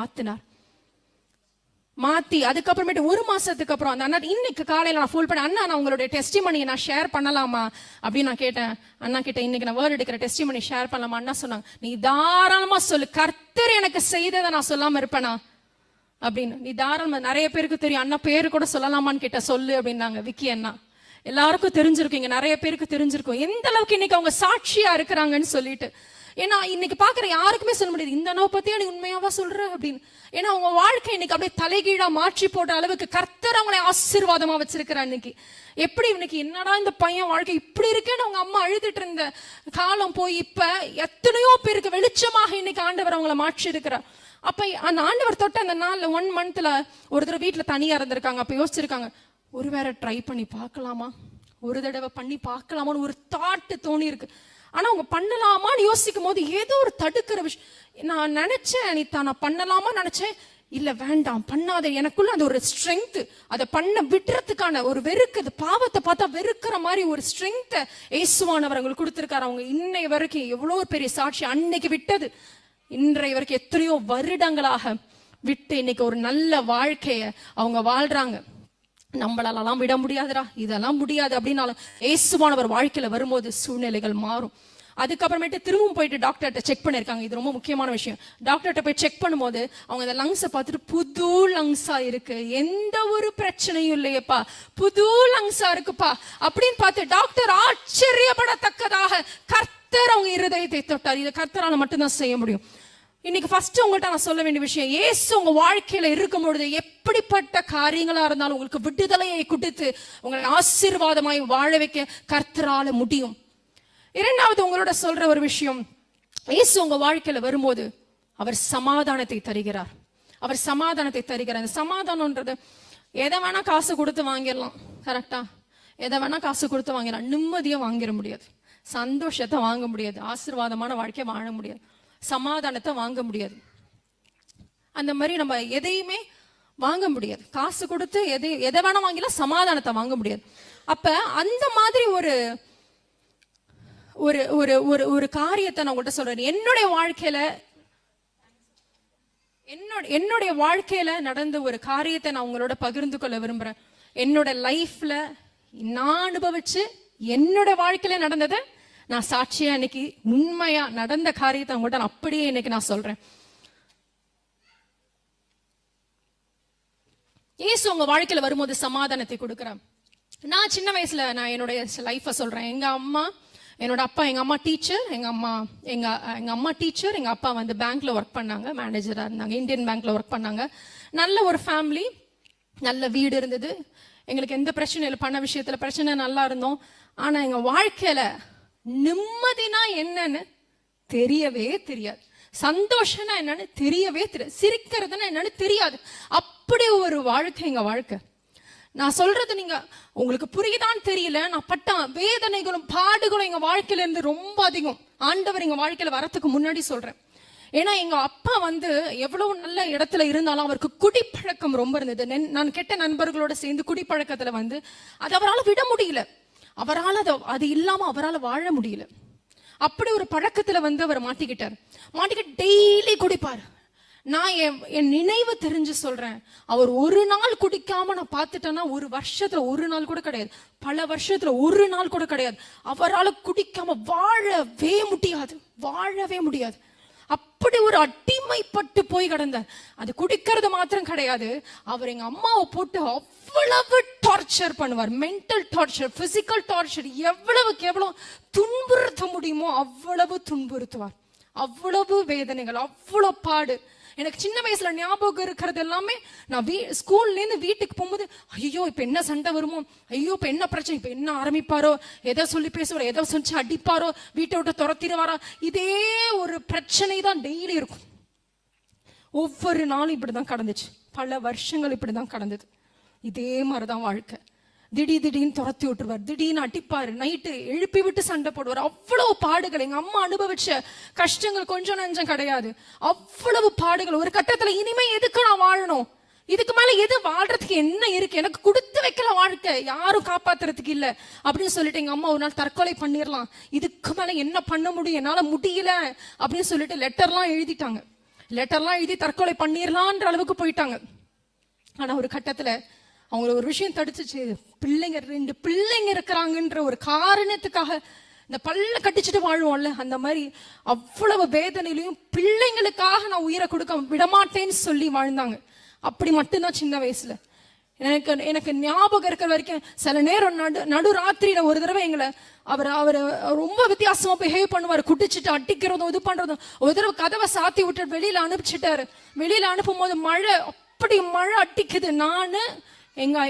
[SPEAKER 1] மாத்தி அதுக்கப்புறமேட்டு ஒரு மாசத்துக்கு அப்புறம் அந்த அண்ணா இன்னைக்கு காலையில நான் ஃபோன் பண்ண, அண்ணா நான் உங்களுடைய டெஸ்டிமனியை நான் ஷேர் பண்ணலாமா அப்படின்னு நான் கேட்டேன். அண்ணா கிட்ட இன்னைக்கு நான் வேர்ட் எடுக்கிற டெஸ்டிமனி ஷேர் பண்ணலாமா? அண்ணா சொன்னாங்க, நீ தாராளமா சொல்லு, கர்த்தர் எனக்கு செய்ததை நான் சொல்லாம இருப்பேனா அப்படின்னு. நீ தாராளமா, நிறைய பேருக்கு தெரியும், அண்ணா பேரு கூட சொல்லலாமான்னு கேட்ட, சொல்லு அப்படின்னாங்க. விக்கி அண்ணா எல்லாருக்கும் தெரிஞ்சிருக்கீங்க, நிறைய பேருக்கு தெரிஞ்சிருக்கும் எந்த அளவுக்கு இன்னைக்கு அவங்க சாட்சியா இருக்கிறாங்கன்னு சொல்லிட்டு. ஏன்னா இன்னைக்கு பாக்குற யாருக்குமே சொல்ல முடியாது, இந்த அண்ணாவை பத்தியா நீ உண்மையாவா சொல்ற அப்படின்னு. ஏன்னா அவங்க வாழ்க்கை இன்னைக்கு அப்படியே தலைகீழா மாற்றி போட்ட அளவுக்கு கர்த்தர் அவங்களை ஆசீர்வாதமா வச்சிருக்கிறார். இன்னைக்கு எப்படி இன்னைக்கு என்னடா இந்த பையன் வாழ்க்கை இப்படி இருக்கேன்னு அவங்க அம்மா அழுதுட்டு இருந்த காலம் போய் இப்ப எத்தனையோ பேருக்கு வெளிச்சமாக இன்னைக்கு ஆண்டவர் அவங்களை மாற்றி இருக்கிறார். அப்ப அந்த ஆண்டவர் தொட்ட அந்த நாள்ல 1 மந்த்ல ஒரு தடவை வீட்டுல தனியா இருந்திருக்காங்க. அப்ப யோசிச்சிருக்காங்க, ஒரு வேற ட்ரை பண்ணி பார்க்கலாமா, ஒரு தடவை பண்ணி பார்க்கலாமான்னு ஒரு தாட்டு தோணி இருக்கு. ஆனா அவங்க பண்ணலாமான்னு யோசிக்கும் போது ஏதோ ஒரு தடுக்கிற விஷயம். நான் நினைச்சேன், நான் பண்ணலாமா நினைச்சேன், இல்ல வேண்டாம் பண்ணாத. எனக்குள்ள அந்த ஒரு ஸ்ட்ரென்த், அதை பண்ண விடுறதுக்கான ஒரு வெறுக்குது, பாவத்தை பார்த்தா வெறுக்கிற மாதிரி ஒரு ஸ்ட்ரென்த்தை இயேசுவானவர் அவங்களுக்கு கொடுத்திருக்காரு. அவங்க இன்னை வரைக்கும் எவ்வளவு பெரிய சாட்சி, அன்னைக்கு விட்டது இன்றைய வரைக்கும் எத்தனையோ வருடங்களாக விட்டு இன்னைக்கு ஒரு நல்ல வாழ்க்கைய அவங்க வாழ்றாங்க. நம்மளாலலாம் விட முடியாதுடா, இதெல்லாம் முடியாது அப்படின்னாலும் இயேசுவானவர் வாழ்க்கையில வரும்போது சூழ்நிலைகள் மாறும். அதுக்கப்புறமேட்டு திரும்பவும் போயிட்டு டாக்டர்கிட்ட செக் பண்ணிருக்காங்க. இது ரொம்ப முக்கியமான விஷயம். டாக்டர்கிட்ட போய் செக் பண்ணும்போது அவங்க அந்த லங்ஸை பார்த்துட்டு புது லங்ஸா இருக்கு, எந்த ஒரு பிரச்சனையும் இல்லையப்பா, புது லங்ஸா இருக்குப்பா அப்படின்னு பார்த்து டாக்டர் ஆச்சரியப்படத்தக்கதாக கர்த்தர் அவங்க இருதயத்தை தொட்டார். இதை கர்த்தரால மட்டும்தான் செய்ய முடியும். இன்னைக்கு ஃபர்ஸ்ட் உங்கள்கிட்ட நான் சொல்ல வேண்டிய விஷயம், இயேசு உங்க வாழ்க்கையில இருக்கும் பொழுது எப்படிப்பட்ட காரியங்களா இருந்தாலும் உங்களுக்கு விடுதலையை கொடுத்து உங்களை ஆசீர்வாதமாய் வாழ வைக்க கர்த்தரால முடியும். இரண்டாவது உங்களோட சொல்ற ஒரு விஷயம், இயேசு உங்க வாழ்க்கையில வரும்போது அவர் சமாதானத்தை தருகிறார். அவர் சமாதானத்தை தருகிறார். அந்த சமாதானம்ன்றது எதை வேணா காசு கொடுத்து வாங்கிடலாம், கரெக்டா? எதை வேணா காசு கொடுத்து வாங்கிடலாம். நிம்மதியை வாங்கிட முடியாது, சந்தோஷத்தை வாங்க முடியாது, ஆசீர்வாதமான வாழ்க்கையை வாழ முடியாது, சமாதானத்தை வாங்க முடியாது. அந்த மாதிரி நம்ம எதையுமே வாங்க முடியாது. காசு கொடுத்து எதை வேணா வாங்கிலாம், சமாதானத்தை வாங்க முடியாது. அப்ப அந்த மாதிரி ஒரு ஒரு ஒரு ஒரு ஒரு காரியத்தை நான் உங்கள்கிட்ட சொல்றேன். என்னுடைய வாழ்க்கையில நடந்த ஒரு காரியத்தை நான் உங்களோட பகிர்ந்து கொள்ள விரும்புறேன். என்னோட லைஃப்ல நான் அனுபவிச்சு என்னோட வாழ்க்கையில நடந்ததை நான் சாட்சியா இன்னைக்கு உண்மையா நடந்த காரியத்தை உங்கள்கிட்ட நான் அப்படியே இன்னைக்கு நான் சொல்றேன். இயேசு உங்க வாழ்க்கையில வரும்போது சமாதானத்தை கொடுக்குறேன். நான் சின்ன வயசுல நான் என்னுடைய லைஃபை சொல்றேன். என்னோட அப்பா, எங்க அம்மா டீச்சர், எங்க அம்மா டீச்சர், எங்க அப்பா வந்து பேங்க்ல ஒர்க் பண்ணாங்க, மேனேஜரா இருந்தாங்க, இந்தியன் பேங்க்ல ஒர்க் பண்ணாங்க. நல்ல ஒரு ஃபேமிலி, நல்ல வீடு இருந்தது, எங்களுக்கு எந்த பிரச்சனையும் இல்லை, பண விஷயத்துல பிரச்சனை, நல்லா இருந்தோம். ஆனா எங்க வாழ்க்கையில நிம்மதினா என்னன்னு தெரியவே தெரியாது, சந்தோஷம்னா என்னன்னு தெரியவே தெரியாது, சிரிக்கிறதுனா என்னன்னு தெரியாது. அப்படி ஒரு வாழ்க்கை எங்க வாழ்க்கை. நான் சொல்றது நீங்க உங்களுக்கு புரியுதான்னு தெரியல. நான் பட்ட வேதனைகளும் பாடுகளும் எங்க வாழ்க்கையில இருந்து ரொம்ப அதிகம். ஆண்டவர் எங்க வாழ்க்கையில வரத்துக்கு முன்னாடி சொல்றேன். ஏன்னா எங்க அப்பா வந்து எவ்வளவு நல்ல இடத்துல இருந்தாலும் அவருக்கு குடிப்பழக்கம் ரொம்ப இருந்தது. நான் கெட்ட நண்பர்களோட சேர்ந்து குடிப்பழக்கத்துல வந்து அது அவரால் விட முடியல, அவரால் அது இல்லாம அவரால் வாழ முடியல. அப்படி ஒரு பழக்கத்துல வந்து அவர் மாட்டிக்கிட்டு டெய்லி குடிப்பார். நான் என் நினைவு தெரிஞ்சு சொல்றேன், அவர் ஒரு நாள் குடிக்காம நான் பார்த்துட்டேன்னா ஒரு வருஷத்துல ஒரு நாள் கூட கிடையாது, பல வருஷத்துல ஒரு நாள் கூட கிடையாது. அவரால் குடிக்காம வாழவே முடியாது. அப்படி ஒரு அடிமைப்பட்டு போய் கிடந்தார். அது குடிக்கிறது மாத்திரம் கிடையாது, அவர் எங்க அம்மாவை போட்டு அவ்வளவு டார்ச்சர் பண்ணுவார். மென்டல் டார்ச்சர், பிசிக்கல் டார்ச்சர், எவ்வளவுக்கு எவ்வளவு துன்புறுத்த முடியுமோ அவ்வளவு துன்புறுத்துவார். அவ்வளவு வேதனைகள், அவ்வளவு பாடு. எனக்கு சின்ன வயசுல ஞாபகம் இருக்கிறது எல்லாமே, நான் ஸ்கூல்ல இருந்து வீட்டுக்கு போகும்போது ஐயோ இப்ப என்ன சண்டை வருமோ, ஐயோ இப்ப என்ன பிரச்சனை, இப்ப என்ன ஆரம்பிப்பாரோ, எதை சொல்லி பேசுவாரோ, எதை சொல்லி அடிப்பாரோ, வீட்டை விட்டு துரத்திடுவாரோ, இதே ஒரு பிரச்சனை தான் டெய்லி இருக்கும். ஒவ்வொரு நாளும் இப்படிதான் கடந்துச்சு, பல வருஷங்கள் இப்படிதான் கடந்தது. இதே மாதிரிதான் வாழ்க்கை. திடீர்னு துரத்தி விட்டுருவார், திடீர்னு அடிப்பாரு, நைட்டு எழுப்பி விட்டு சண்டை போடுவார். அவ்வளவு பாடுகள். எங்க அம்மா அனுபவிச்ச கஷ்டங்கள் கொஞ்சம் நஞ்சம் கிடையாது, அவ்வளவு பாடுகள். ஒரு கட்டத்துல இனிமே எதுக்கு நான் வாழணும், இதுக்கு மேல எது வாழ்றதுக்கு என்ன இருக்கு, எனக்கு கொடுத்து வைக்கல வாழ்க்கை, யாரும் காப்பாத்துறதுக்கு இல்ல அப்படின்னு சொல்லிட்டு எங்க அம்மா ஒரு நாள் தற்கொலை பண்ணிடலாம், இதுக்கு மேல என்ன பண்ண முடியும், என்னால முடியல அப்படின்னு சொல்லிட்டு லெட்டர்லாம் எழுதி தற்கொலை பண்ணிடலான்ற அளவுக்கு போயிட்டாங்க. ஆனா ஒரு கட்டத்துல அவங்கள ஒரு விஷயம் தடுத்துச்சு. 2 பிள்ளைங்க இருக்கிறாங்கன்ற ஒரு காரணத்துக்காக இந்த பல்ல கட்டிச்சுட்டு வாழ்வோம்ல, அந்த மாதிரி அவ்வளவு வேதனையிலையும் பிள்ளைங்களுக்காக நான் உயிரை கொடுக்க விடமாட்டேன்னு சொல்லி வாழ்ந்தாங்க. அப்படி மட்டும்தான் சின்ன வயசுல எனக்கு ஞாபகம் இருக்கிற வரைக்கும். சில நேரம் நடு ராத்திரியில ஒரு தடவை எங்களை அவர் ரொம்ப வித்தியாசமா பிஹேவ் பண்ணுவார், குடிச்சிட்டு அடிக்கிறதும் இது பண்றதும். ஒரு தடவை கதவை சாத்தி விட்டு வெளியில அனுப்பிச்சிட்டாரு. வெளியில அனுப்பும் போது அப்படி மழை அடிக்குது.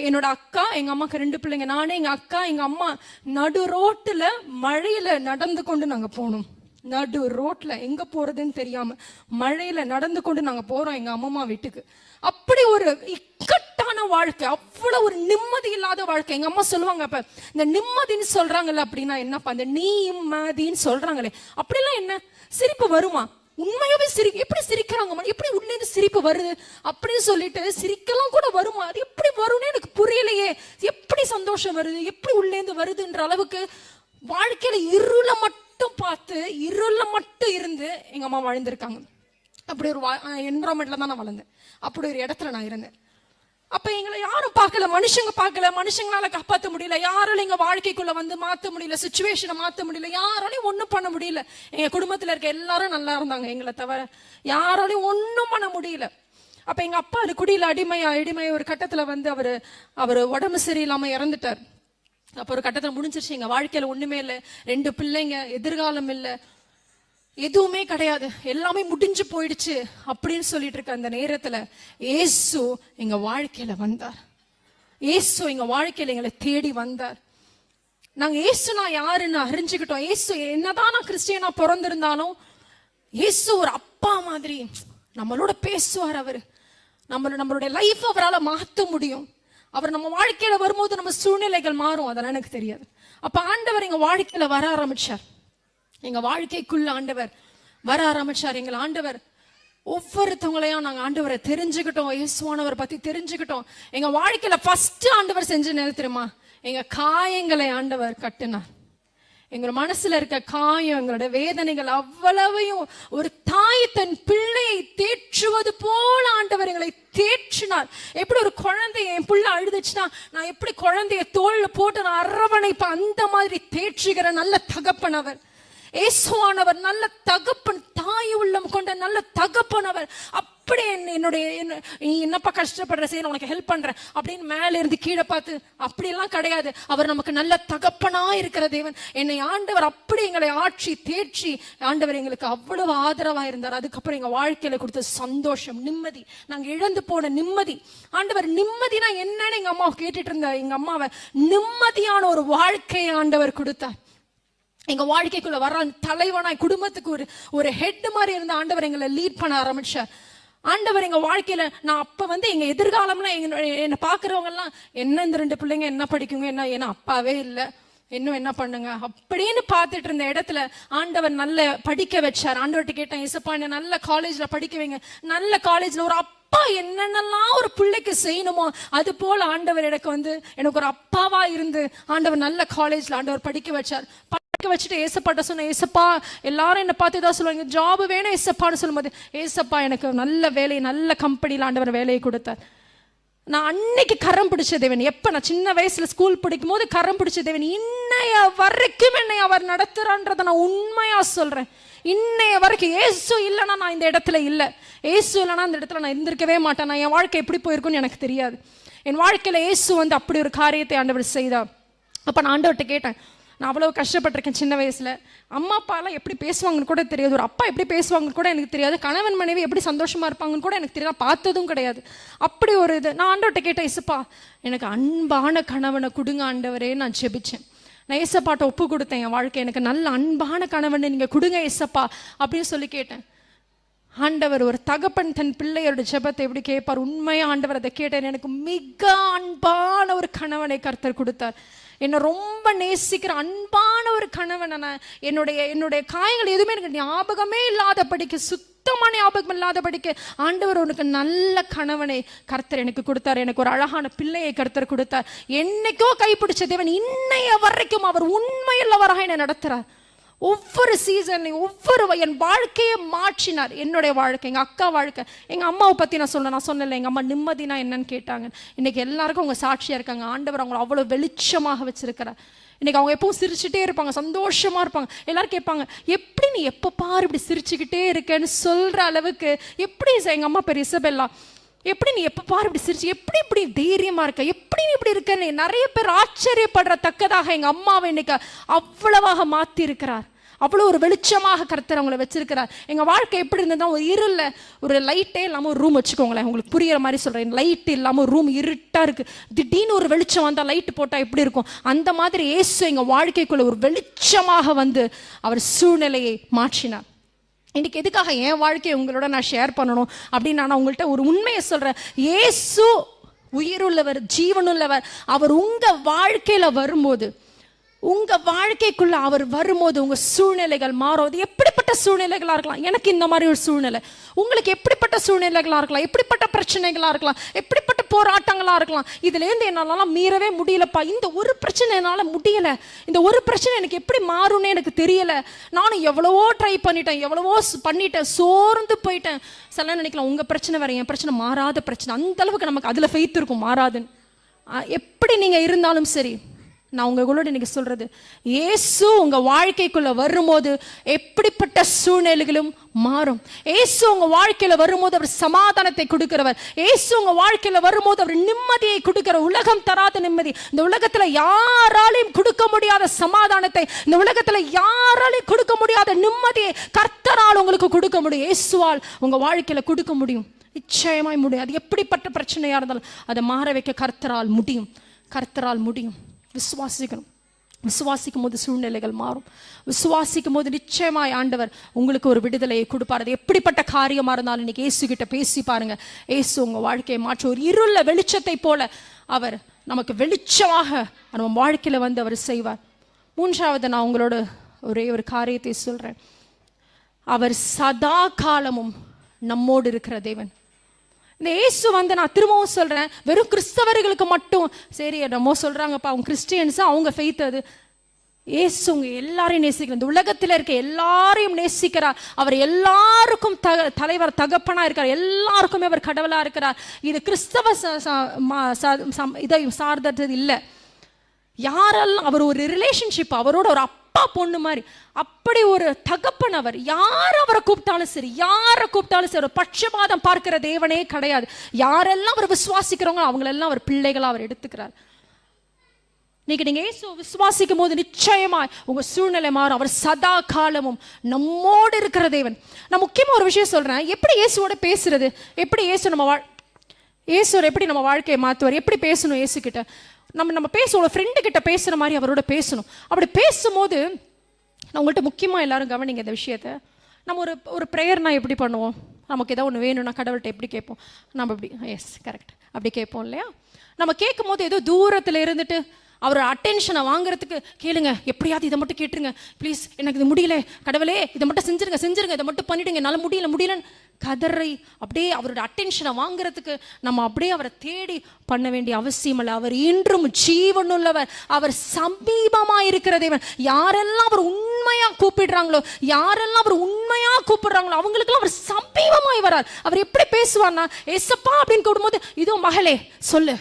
[SPEAKER 1] என்னோட அக்கா, எங்க அம்மாக்கு 2 பிள்ளைங்க, நானே எங்க அக்கா எங்க அம்மா நடு ரோட்டுல மழையில நடந்து கொண்டு நாங்க போனோம். நடு ரோட்ல எங்க போறதுன்னு தெரியாம மழையில நடந்து கொண்டு நாங்க போறோம் எங்க அம்மா வீட்டுக்கு. அப்படி ஒரு இக்கட்டான வாழ்க்கை, அவ்வளவு ஒரு நிம்மதி இல்லாத வாழ்க்கை. எங்க அம்மா சொல்லுவாங்க, அப்ப இந்த நிம்மதின்னு சொல்றாங்கல்ல அப்படின்னா என்னப்பா, இந்த நிம்மதின்னு சொல்றாங்களே அப்படிலாம் என்ன, சிரிப்பு வருமா, உண்மையாவே எப்படி சிரிக்கிறாங்க, எப்படி உள்ள இருந்து சிரிப்பு வருது அப்படின்னு சொல்லிட்டு சிரிக்கலாம் கூட வருமா, அது எப்படி வரும்னு எனக்கு புரியலையே, எப்படி சந்தோஷம் வருது, எப்படி உள்ள இருந்து வருதுன்ற அளவுக்கு வாழ்க்கையில இருள மட்டும் இருந்து எங்க அம்மா வாழ்ந்திருக்காங்க. அப்படி ஒரு என்விரான்மெண்ட்ல தான் நான் வளர்ந்தேன், அப்படி ஒரு இடத்துல நான் இருந்தேன். அப்ப எங்களை யாரும் பார்க்கல, மனுஷங்களால காப்பாற்ற முடியல, யாராலும் எங்க வாழ்க்கைக்குள்ள வந்து மாத்த முடியல, சிச்சுவேஷனை மாத்த முடியல, யாராலையும் ஒண்ணும் பண்ண முடியல. எங்க குடும்பத்துல இருக்க எல்லாரும் நல்லா இருந்தாங்க, எங்களை தவிர யாராலையும் ஒண்ணும் பண்ண முடியல. அப்ப எங்க அப்பா அது குடியில அடிமை ஒரு கட்டத்துல வந்து அவரு உடம்பு சரியில்லாம இறந்துட்டார். அப்ப ஒரு கட்டத்துல முடிஞ்சிருச்சு, எங்க வாழ்க்கையில ஒண்ணுமே இல்லை, 2 பிள்ளைங்க, எதிர்காலம் இல்லை, எதுவுமே கிடையாது, எல்லாமே முடிஞ்சு போயிடுச்சு அப்படின்னு சொல்லிட்டு இருக்க அந்த நேரத்துல இயேசு எங்க வாழ்க்கையில வந்தார். இயேசு எங்க வாழ்க்கையில எங்களை தேடி வந்தார். நாங்க இயேசுனா யாருன்னு அறிஞ்சுக்கிட்டோம். இயேசு என்னதான் நான் கிறிஸ்டியனா பிறந்திருந்தாலும் இயேசு ஒரு அப்பா மாதிரி நம்மளோட பேசுவார். அவரு நம்மளுடைய லைஃப் அவரால் மாற்ற முடியும். அவர் நம்ம வாழ்க்கையில வரும்போது நம்ம சூழ்நிலைகள் மாறும், அதெல்லாம் எனக்கு தெரியாது. அப்ப ஆண்டவர் எங்க வாழ்க்கையில வர ஆரம்பிச்சார். எங்க வாழ்க்கைக்குள்ள ஆண்டவர் வர ஆரம்பிச்சார். எங்கள் ஆண்டவர் ஒவ்வொருத்தவங்களையும் நாங்க ஆண்டவரை தெரிஞ்சுக்கிட்டோம், இயேசுவானவர் பத்தி தெரிஞ்சுக்கிட்டோம். எங்க வாழ்க்கையில ஃபர்ஸ்ட் ஆண்டவர் செஞ்ச நேரம் தெரியுமா? எங்க காயங்களை ஆண்டவர் கட்டினார். எங்க மனசுல இருக்க காயம், எங்களோட வேதனைகள் அவ்வளவையும் ஒரு தாய் தன் பிள்ளையை தேற்றுவது போல ஆண்டவர் எங்களை தேற்றினார். எப்படி ஒரு குழந்தைய, என் பிள்ளை அழுதுச்சுன்னா நான் எப்படி குழந்தைய தோல்ல போட்டு நான் அரவணைப்பேன், அந்த மாதிரி தேற்றுகிற நல்ல தகப்பனவர் இயேசுவானவர். நல்ல தகப்பன், தாய் உள்ளம் கொண்ட நல்ல தகப்பனவர். அப்படி என்னுடைய என்னப்பா கஷ்டப்படுற, சரி உனக்கு ஹெல்ப் பண்றேன் அப்படின்னு மேல இருந்து கீழே பார்த்து அப்படியெல்லாம் கிடையாது. அவர் நமக்கு நல்ல தகப்பனா இருக்கிற தேவன். என்னை ஆண்டவர் அப்படி எங்களை ஆட்சி தேற்றி ஆண்டவர் எங்களுக்கு அவ்வளவு ஆதரவா இருந்தார். அதுக்கப்புறம் எங்க வாழ்க்கையில கொடுத்த சந்தோஷம், நிம்மதி, நாங்க இழந்து போன நிம்மதி. ஆண்டவர் நிம்மதினா என்னன்னு எங்க அம்மா கேட்டுட்டு இருந்த எங்க அம்மாவை நிம்மதியான ஒரு வாழ்க்கையை ஆண்டவர் கொடுத்தார். எங்க வாழ்க்கைக்குள்ள வர தலைவனாய், குடும்பத்துக்கு ஒரு ஹெட் மாதிரி இருந்த ஆண்டவர் எங்களை லீட் பண்ண ஆரம்பிச்சார். ஆண்டவர் எங்க வாழ்க்கையில, நான் அப்ப எங்க எதிர்காலம்லாம் என்னை பாக்குறவங்க எல்லாம் என்ன இந்த 2 பிள்ளைங்க என்ன படிக்குங்க, என்ன ஏன்னா அப்பாவே இல்லை, இன்னும் என்ன பண்ணுங்க அப்படின்னு பார்த்துட்டு இருந்த இடத்துல ஆண்டவர் நல்ல படிக்க வச்சார். ஆண்டவர்கிட்ட கேட்டேன், இசப்பா என்ன நல்ல காலேஜ்ல படிக்க வைங்க. நல்ல காலேஜ்ல ஒரு அப்பா என்னென்னலாம் ஒரு பிள்ளைக்கு செய்யணுமோ அது போல ஆண்டவர் எனக்கு ஒரு அப்பாவா இருந்து ஆண்டவர் நல்ல காலேஜ்ல ஆண்டவர் படிக்க வச்சார். வச்சுட்டு ஏசப்பாட்ட சொன்ன, ஏசப்பா எல்லாரும் என்ன பார்த்து தான் சொல்லுவாங்க, ஜாப் வேணும் ஏசப்பான்னு சொல்லும்போது, ஏசப்பா எனக்கு நல்ல வேலை, நல்ல கம்பெனியில் ஆண்டவர் வேலையை கொடுத்தார். நான் அன்னைக்கு கரம் பிடிச்ச தேவன். எப்ப நான் சின்ன வயசுல ஸ்கூல் படிக்கும் போது கரம் பிடிச்ச தேவன் இன்னைய வரைக்கும் என்னை அவர் நடத்துறான்றத நான் உண்மையா சொல்றேன். இன்னைய வரைக்கும் ஏசு இல்லைன்னா நான் இந்த இடத்துல இல்லை, ஏசு இல்லைன்னா இந்த இடத்துல நான் இருந்திருக்கவே மாட்டேன். நான் என் வாழ்க்கை எப்படி போயிருக்குன்னு எனக்கு தெரியாது. என் வாழ்க்கையில ஏசு அப்படி ஒரு காரியத்தை ஆண்டவர் செய்தார். அப்ப நான் ஆண்டவர்கிட்ட கேட்டேன், நான் அவ்வளோ கஷ்டப்பட்டிருக்கேன் சின்ன வயசில். அம்மா அப்பாலாம் எப்படி பேசுவாங்கன்னு கூட தெரியாது, ஒரு அப்பா எப்படி பேசுவாங்கன்னு கூட எனக்கு தெரியாது, கணவன் மனைவி எப்படி சந்தோஷமாக இருப்பாங்கன்னு கூட எனக்கு தெரியாது, பார்த்ததும் கிடையாது. அப்படி ஒரு இது. நான் ஆண்டவர்கிட்ட கேட்டேன், இசப்பா எனக்கு அன்பான கணவனை கொடுங்க ஆண்டவரே. நான் ஜெபிச்சேன். நான் ஏசப்பாட்ட ஒப்பு கொடுத்தேன் என் வாழ்க்கை, எனக்கு நல்ல அன்பான கணவனை நீங்கள் கொடுங்க ஏசப்பா அப்படின்னு சொல்லி கேட்டேன். ஆண்டவர், ஒரு தகப்பன் தன் பிள்ளையோட ஜெபத்தை எப்படி கேட்பார், உண்மையாக ஆண்டவர் அதை கேட்டேன். எனக்கு மிக அன்பான ஒரு கணவனை கர்த்தர் கொடுத்தார். என்னை ரொம்ப நேசிக்கிற அன்பான ஒரு கணவனை. என்னுடைய காயங்கள் எதுவுமே எனக்கு ஞாபகமே இல்லாதபடிக்கு, சுத்தமான ஞாபகம் இல்லாதபடிக்கு ஆண்டவர் உனக்கு நல்ல கணவனை கர்த்தர் எனக்கு கொடுத்தார். எனக்கு ஒரு அழகான பிள்ளையை கர்த்தர் கொடுத்தார். என்னைக்கோ கைப்பிடிச்ச தேவன் இன்னைய வரைக்கும் அவர் உண்மையுள்ளவராக என்னை நடத்துறார். ஒவ்வொரு சீசன்லையும் என் வாழ்க்கையை மாற்றினார். என்னுடைய வாழ்க்கை, எங்கள் அக்கா வாழ்க்கை, எங்கள் அம்மாவை பற்றி நான் சொன்னேன். எங்கள் அம்மா நிம்மதினா என்னன்னு கேட்டாங்க. இன்னைக்கு எல்லாருக்கும் அவங்க சாட்சியாக இருக்காங்க. ஆண்டவர் அவங்களை அவ்வளோ வெளிச்சமாக வச்சிருக்கிறார். இன்னைக்கு அவங்க எப்பவும் சிரிச்சுட்டே இருப்பாங்க, சந்தோஷமா இருப்பாங்க. எல்லாரும் கேட்பாங்க, எப்படி நீ எப்போ பாரு இப்படி சிரிச்சுக்கிட்டே இருக்கேன்னு சொல்ற அளவுக்கு. எப்படி எங்கள் அம்மா பேர் இசபெல்லா, எப்படி நீ எப்போ பாரு இப்படி சிரிச்சு, எப்படி இப்படி தைரியமா இருக்க, எப்படி நீ இப்படி இருக்கன்னு நிறைய பேர் ஆச்சரியப்படுறத்தக்கதாக எங்க அம்மாவை இன்னைக்கு அவ்வளவாக மாத்தி இருக்கிறார். அவ்வளோ ஒரு வெளிச்சமாக கர்த்தர் அவங்களை வச்சிருக்கிறார். எங்கள் வாழ்க்கை எப்படி இருந்ததுன்னா, ஒரு இருளில் ஒரு லைட்டே இல்லாமல் ஒரு ரூம் வச்சுக்கோங்களேன், உங்களுக்கு புரியுற மாதிரி சொல்கிறேன். லைட்டு இல்லாமல் ஒரு ரூம் இருட்டாக இருக்குது, திடீர்னு ஒரு வெளிச்சம் வந்தால் லைட்டு போட்டால் எப்படி இருக்கும், அந்த மாதிரி இயேசு எங்கள் வாழ்க்கைக்குள்ளே ஒரு வெளிச்சமாக வந்து அவர் சூழ்நிலையை மாற்றினார். இன்னைக்கு எதுக்காக என் வாழ்க்கையை உங்களோட நான் ஷேர் பண்ணணும் அப்படின்னு நான் உங்கள்கிட்ட ஒரு உண்மையை சொல்கிறேன். இயேசு உயிருள்ளவர், ஜீவனுள்ளவர். அவர் உங்கள் வாழ்க்கையில் வரும்போது, உங்க வாழ்க்கைக்குள்ள அவர் வரும்போது உங்க சூழ்நிலைகள் மாறும். எப்படிப்பட்ட சூழ்நிலைகளா இருக்கலாம், எனக்கு இந்த மாதிரி ஒரு சூழ்நிலை, உங்களுக்கு எப்படிப்பட்ட சூழ்நிலைகளா இருக்கலாம், எப்படிப்பட்ட பிரச்சனைகளா இருக்கலாம், எப்படிப்பட்ட போராட்டங்களா இருக்கலாம். இதுல இருந்து என்னால மீறவே முடியலப்பா, இந்த ஒரு பிரச்சனை என்னால முடியல, இந்த ஒரு பிரச்சனை எனக்கு எப்படி மாறும்னு எனக்கு தெரியல, நானும் எவ்வளவோ ட்ரை பண்ணிட்டேன், எவ்வளவோ பண்ணிட்டேன், சோர்ந்து போயிட்டேன். சில நினைக்கலாம் உங்க பிரச்சனை வேற, என் பிரச்சனை மாறாத பிரச்சனை. அந்த அளவுக்கு நமக்கு அதுல ஃபெய்த் இருக்கும், மாறாதுன்னு. எப்படி நீங்க இருந்தாலும் சரி, நான் உங்களோட இன்னைக்கு சொல்றது, இயேசு உங்க வாழ்க்கைக்குள்ள வரும்போது எப்படிப்பட்ட சூழ்நிலைகளும் மாறும். இயேசு உங்க வாழ்க்கையில வரும்போது அவர் சமாதானத்தை கொடுக்கிறவர். இயேசு உங்க வாழ்க்கையில வரும்போது அவர் நிம்மதியை கொடுக்கிற, உலகம் தராத நிம்மதி, இந்த உலகத்துல யாராலையும் கொடுக்க முடியாத சமாதானத்தை, இந்த உலகத்துல யாராலையும் கொடுக்க முடியாத நிம்மதியை கர்த்தரால் உங்களுக்கு கொடுக்க முடியும். இயேசுவால் உங்க வாழ்க்கையில கொடுக்க முடியும், நிச்சயமாய் முடியும். அது எப்படிப்பட்ட பிரச்சனையா இருந்தாலும் அதை மாற வைக்க கர்த்தரால் முடியும், கர்த்தரால் முடியும். விசுவாசிக்கணும். விசுவாசிக்கும் போது சூழ்நிலைகள் மாறும். விசுவாசிக்கும் போது நிச்சயமாய் ஆண்டவர் உங்களுக்கு ஒரு விடுதலையை கொடுப்பார். அது எப்படிப்பட்ட காரியமா இருந்தாலும் இன்னைக்கு இயேசு கிட்ட பேசி பாருங்க. இயேசு உங்க வாழ்க்கையை மாற்ற ஒரு இருள வெளிச்சத்தை போல அவர் நமக்கு வெளிச்சமாக நம்ம வாழ்க்கையில வந்து அவர் செய்வார். மூன்றாவது நான் உங்களோட ஒரே ஒரு காரியத்தை சொல்றேன். அவர் சதா காலமும் நம்மோடு இருக்கிற தேவன். இந்த இயேசு வந்து, நான் திரும்பவும் சொல்றேன், வெறும் கிறிஸ்தவர்களுக்கு மட்டும் சரி நம்ம சொல்றாங்கப்பா அவங்க கிறிஸ்டியன்ஸ் அவங்க ஃபெய்த், அது இயேசு உங்க எல்லாரையும் நேசிக்கிறார். இந்த உலகத்தில் இருக்க எல்லாரையும் நேசிக்கிறார். அவர் எல்லாருக்கும் தலைவர் தகப்பனா இருக்கார். எல்லாருக்குமே அவர் கடவுளா இருக்கிறார். இது கிறிஸ்தவ இதை சார்ந்தது இல்லை. யாரெல்லாம் அவர் ஒரு ரிலேஷன்ஷிப், அவரோட ஒரு அப்பா பொண்ணு மாதிரி, அப்படி ஒரு தகப்பன் அவர். யார் அவரை கூப்பிட்டாலும் சரி, யாரை கூப்பிட்டாலும் சரி, ஒரு பட்சபாதம் பார்க்கிற தேவனே கிடையாது. யாரெல்லாம் அவர் விசுவாசிக்கிறவங்க அவங்களெல்லாம் அவர் பிள்ளைகளா அவர் எடுத்துக்கிறார். இன்னைக்கு நீங்க இயேசு விசுவாசிக்கும் போது நிச்சயமா உங்க சூழ்நிலை மாறும். அவர் சதா காலமும் நம்மோடு இருக்கிற தேவன். நான் முக்கியமா ஒரு விஷயம் சொல்றேன். எப்படி இயேசுவோட பேசுறது, எப்படி இயேசு இயேசுவர் எப்படி நம்ம வாழ்க்கையை மாற்றுவார், எப்படி பேசணும் இயேசு கிட்ட. நம்ம பேசுவோம், ஃப்ரெண்டு கிட்ட பேசுற மாதிரி அவரோட பேசணும். அப்படி பேசும்போது நான் உங்கள்கிட்ட முக்கியமா எல்லாரும் கவனிங்க இந்த விஷயத்த. நம்ம ஒரு ப்ரேயர்னா எப்படி பண்ணுவோம்? நமக்கு ஏதோ ஒன்று வேணும்னா கடவுள்கிட்ட எப்படி கேட்போம்? நம்ம இப்படி எஸ் கரெக்ட் அப்படி கேட்போம் இல்லையா? நம்ம கேட்கும் போது ஏதோ தூரத்தில் இருந்துட்டு அவரோட அட்டென்ஷனை வாங்குறதுக்கு கேளுங்க, எப்படியாவது இதை மட்டும் கேட்டுருங்க ப்ளீஸ், எனக்கு இது முடியல கடவுளே, இதை மட்டும் செஞ்சிருங்க, இதை மட்டும் பண்ணிடுங்க, என்னால் முடியலன்னு கதறி அப்படியே அவரோட அட்டென்ஷனை வாங்குறதுக்கு நம்ம அப்படியே அவரை தேடி பண்ண வேண்டிய அவசியம் இல்லை. அவர் இன்றும் ஜீவனுள்ளவர். அவர் சமீபமா இருக்கிற தேவன். யாரெல்லாம் அவர் உண்மையா கூப்பிடுறாங்களோ, யாரெல்லாம் அவர் உண்மையா கூப்பிடுறாங்களோ அவங்களுக்கெல்லாம் அவர் சமீபமாய் வரார். அவர் எப்படி பேசுவார்னா, ஏசப்பா அப்படின்னு கூப்பிடும்போது, இதோ மகளே சொல்லு,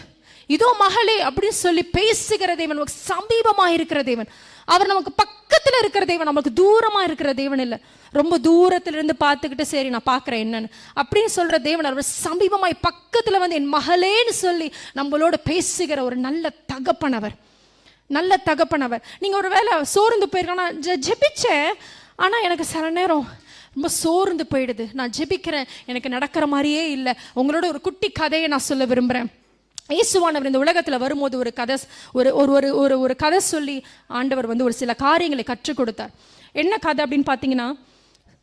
[SPEAKER 1] இதோ மகளே அப்படின்னு சொல்லி பேசுகிற தேவன். நமக்கு சமீபமா இருக்கிற தேவன். அவர் நமக்கு பக்கத்துல இருக்கிற தேவன், நமக்கு தூரமா இருக்கிற தேவன் இல்லை. ரொம்ப தூரத்துல இருந்து பார்த்துக்கிட்டு சரி நான் பார்க்குறேன் என்னன்னு அப்படின்னு சொல்ற தேவன். அவர் சமீபமாய் பக்கத்துல வந்து என் மகளேன்னு சொல்லி நம்மளோட பேசுகிற ஒரு நல்ல தகப்பனவர், நல்ல தகப்பனவர். நீங்க ஒரு வேளை சோர்ந்து போயிருக்கா, ஜெபிச்சேன் ஆனா எனக்கு சில நேரம் ரொம்ப சோர்ந்து போயிடுது, நான் ஜெபிக்கிறேன் எனக்கு நடக்கிற மாதிரியே இல்லை. உங்களோட ஒரு குட்டி கதையை நான் சொல்ல விரும்புறேன். இயேசுவானவர் இந்த உலகத்தில் வரும்போது ஒரு கதை ஒரு கதை சொல்லி ஆண்டவர் வந்து ஒரு சில காரியங்களை கற்றுக் கொடுத்தார். என்ன கதை அப்படின்னு பார்த்தீங்கன்னா,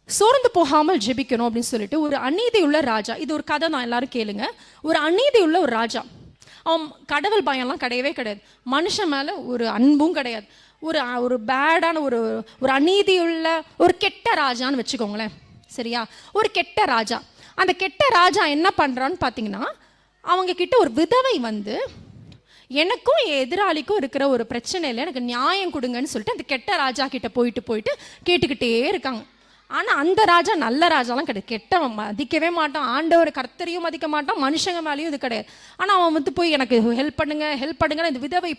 [SPEAKER 1] சோர்ந்து போகாமல் ஜெபிக்கணும் அப்படின்னு சொல்லிட்டு ஒரு அநீதியுள்ள ராஜா. இது ஒரு கதை தான், எல்லாரும் கேளுங்க. ஒரு அநீதியுள்ள ஒரு ராஜா. அவன் கடவுள் பயம்லாம் கிடையவே கிடையாது, மனுஷன் மேலே ஒரு அன்பும் கிடையாது. ஒரு பேடான ஒரு அநீதியுள்ள ஒரு கெட்ட ராஜான்னு வச்சுக்கோங்களேன், சரியா? ஒரு கெட்ட ராஜா. அந்த கெட்ட ராஜா என்ன பண்ணுறான்னு பார்த்தீங்கன்னா, அவங்க கிட்ட ஒரு விதவை வந்து, எனக்கும் எதிராளிக்கும் இருக்கிற ஒரு பிரச்சனை இல்லை, எனக்கு நியாயம் கொடுங்கன்னு சொல்லிட்டு அந்த கெட்ட ராஜா கிட்ட போயிட்டு கேட்டுக்கிட்டே இருக்காங்க. ஆனால் அந்த ராஜா நல்ல ராஜாலாம் கிடையாது, கெட்டவன், மதிக்கவே மாட்டான், ஆண்டவர் கர்த்தரையும் மதிக்க மாட்டான், மனுஷங்க மேலேயும் இது கிடையாது. ஆனால் அவன் வந்து போய் எனக்கு ஹெல்ப் பண்ணுங்க இந்த விதவை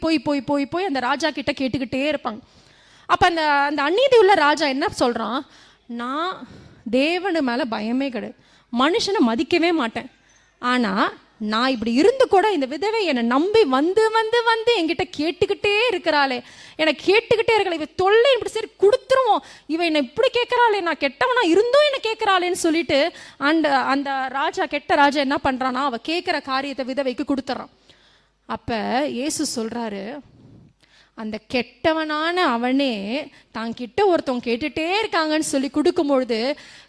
[SPEAKER 1] போய் அந்த ராஜா கிட்ட கேட்டுக்கிட்டே இருப்பாங்க. அப்போ அந்த அநீதி உள்ள ராஜா என்ன சொல்கிறான், நான் தேவனு மேலே பயமே கிடையாது, மனுஷனை மதிக்கவே மாட்டேன், ஆனால் நான் இப்படி இருந்து கூட இந்த விதவை என்னை நம்பி வந்து என்கிட்ட கேட்டுக்கிட்டே இருக்கிறாளே, எனக்கு கேட்டுக்கிட்டே இருக்கல, இவ தொல்லை இப்படி சரி கொடுத்துருவோம், இவ என்னை இப்படி கேட்குறாளே, நான் கெட்டவனா இருந்தும் என்னை கேட்குறாளேன்னு சொல்லிட்டு அந்த ராஜா, கெட்ட ராஜா என்ன பண்ணுறான்னா, அவ கேட்குற காரியத்தை விதவைக்கு கொடுத்துட்றான். அப்போ இயேசு சொல்கிறாரு, அந்த கெட்டவனான அவனே தான் கிட்ட ஒருத்தவங்க கேட்டுட்டே இருக்காங்கன்னு சொல்லி கொடுக்கும்பொழுது,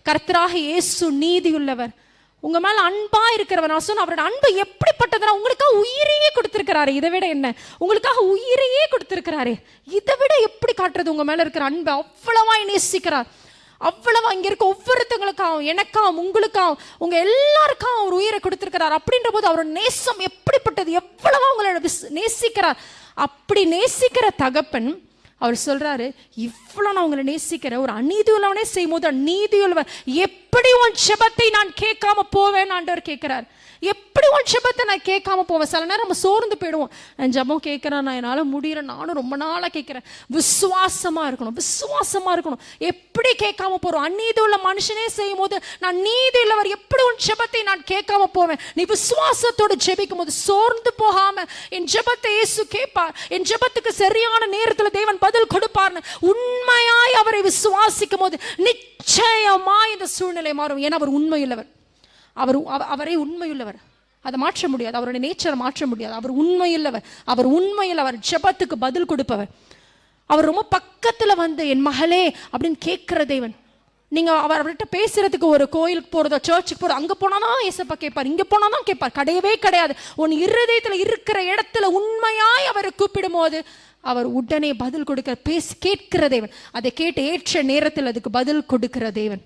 [SPEAKER 1] கர்த்தராக இயேசு நீதியுள்ளவர், உங்க மேல அன்பா இருக்கிறவர். நான் சொன்ன அவரோட அன்பு எப்படிப்பட்டதுன்னா, உங்களுக்காக உயிரையே கொடுத்திருக்கிறாரு. இதை விட என்ன, உங்களுக்காக உயிரையே கொடுத்திருக்கிறாரு. இதை விட எப்படி காட்டுறது உங்க மேல இருக்கிற அன்பு? அவ்வளவாய் நேசிக்கிறார், அவ்வளவா இங்க இருக்க ஒவ்வொருத்தங்களுக்காகவும், எனக்காகவும், உங்களுக்காகவும், உங்க எல்லாருக்காகவும் அவர் உயிரை கொடுத்திருக்கிறார். அப்படின்ற போது அவரோட நேசம் எப்படிப்பட்டது, எவ்வளவா உங்களோட நேசிக்கிறார். அப்படி நேசிக்கிற தகப்பன் அவர் சொல்றாரு, இவ்வளவு நான் உங்களை நேசிக்கிற ஒரு அநீதி உள்ளவனே செய்யும் போது நீதி உள்ளவர் எப்படி உன் ஜெபத்தை நான் கேட்காம போவேன் ஆண்டவர் கேட்கிறார். எப்படி உன் ஜெபத்தை நான் கேட்காம போவேன்? சில நேரம் நம்ம சோர்ந்து போயிடுவோம், நான் ஜெபம் கேட்கிறேன், நான் என்னால் முடியல, நானும் ரொம்ப நாளாக கேட்கிறேன். விசுவாசமா இருக்கணும். எப்படி கேட்காம போறோம்? அநீதி உள்ள மனுஷனே செய்யும் போது நான் நீதி உள்ளவர் எப்படி உன் ஜெபத்தை நான் கேட்காம போவேன்? நீ விசுவாசத்தோடு ஜெபிக்கும் போது சோர்ந்து போகாம என் ஜெபத்தை இயேசு கேட்பார், என் ஜெபத்துக்கு சரியான நேரத்தில் தேவன் பதில் கொடுப்பார்னு உண்மையாய் அவரை விசுவாசிக்கும் போது நிச்சயமாய் இந்த சூழ்நிலை மாறும். ஏன்னா அவர் உண்மையுள்ளவர், அவரே உண்மையுள்ளவர், அதை மாற்ற முடியாது, அவருடைய நேச்சரை மாற்ற முடியாது. அவர் உண்மையுள்ளவர், ஜெபத்துக்கு பதில் கொடுப்பவர். அவர் ரொம்ப பக்கத்துல வந்து என் மகளே அப்படின்னு கேட்கிற தேவன். நீங்க அவர்கிட்ட பேசுறதுக்கு ஒரு கோயிலுக்கு போறதோ சர்ச்சுக்கு போறதோ அங்க போனாதான் ஏசப்பா கேட்பார், இங்க போனாதான் கேட்பார். கிடையவே கிடையாது. உன் இருதயத்துல இருக்கிற இடத்துல உண்மையாய் அவரை கூப்பிடும் போது அவர் உடனே பதில் கொடுக்கிற, கேட்கிற தேவன். அதை கேட்டு ஏற்ற நேரத்தில் அதுக்கு பதில் கொடுக்கிற தேவன்.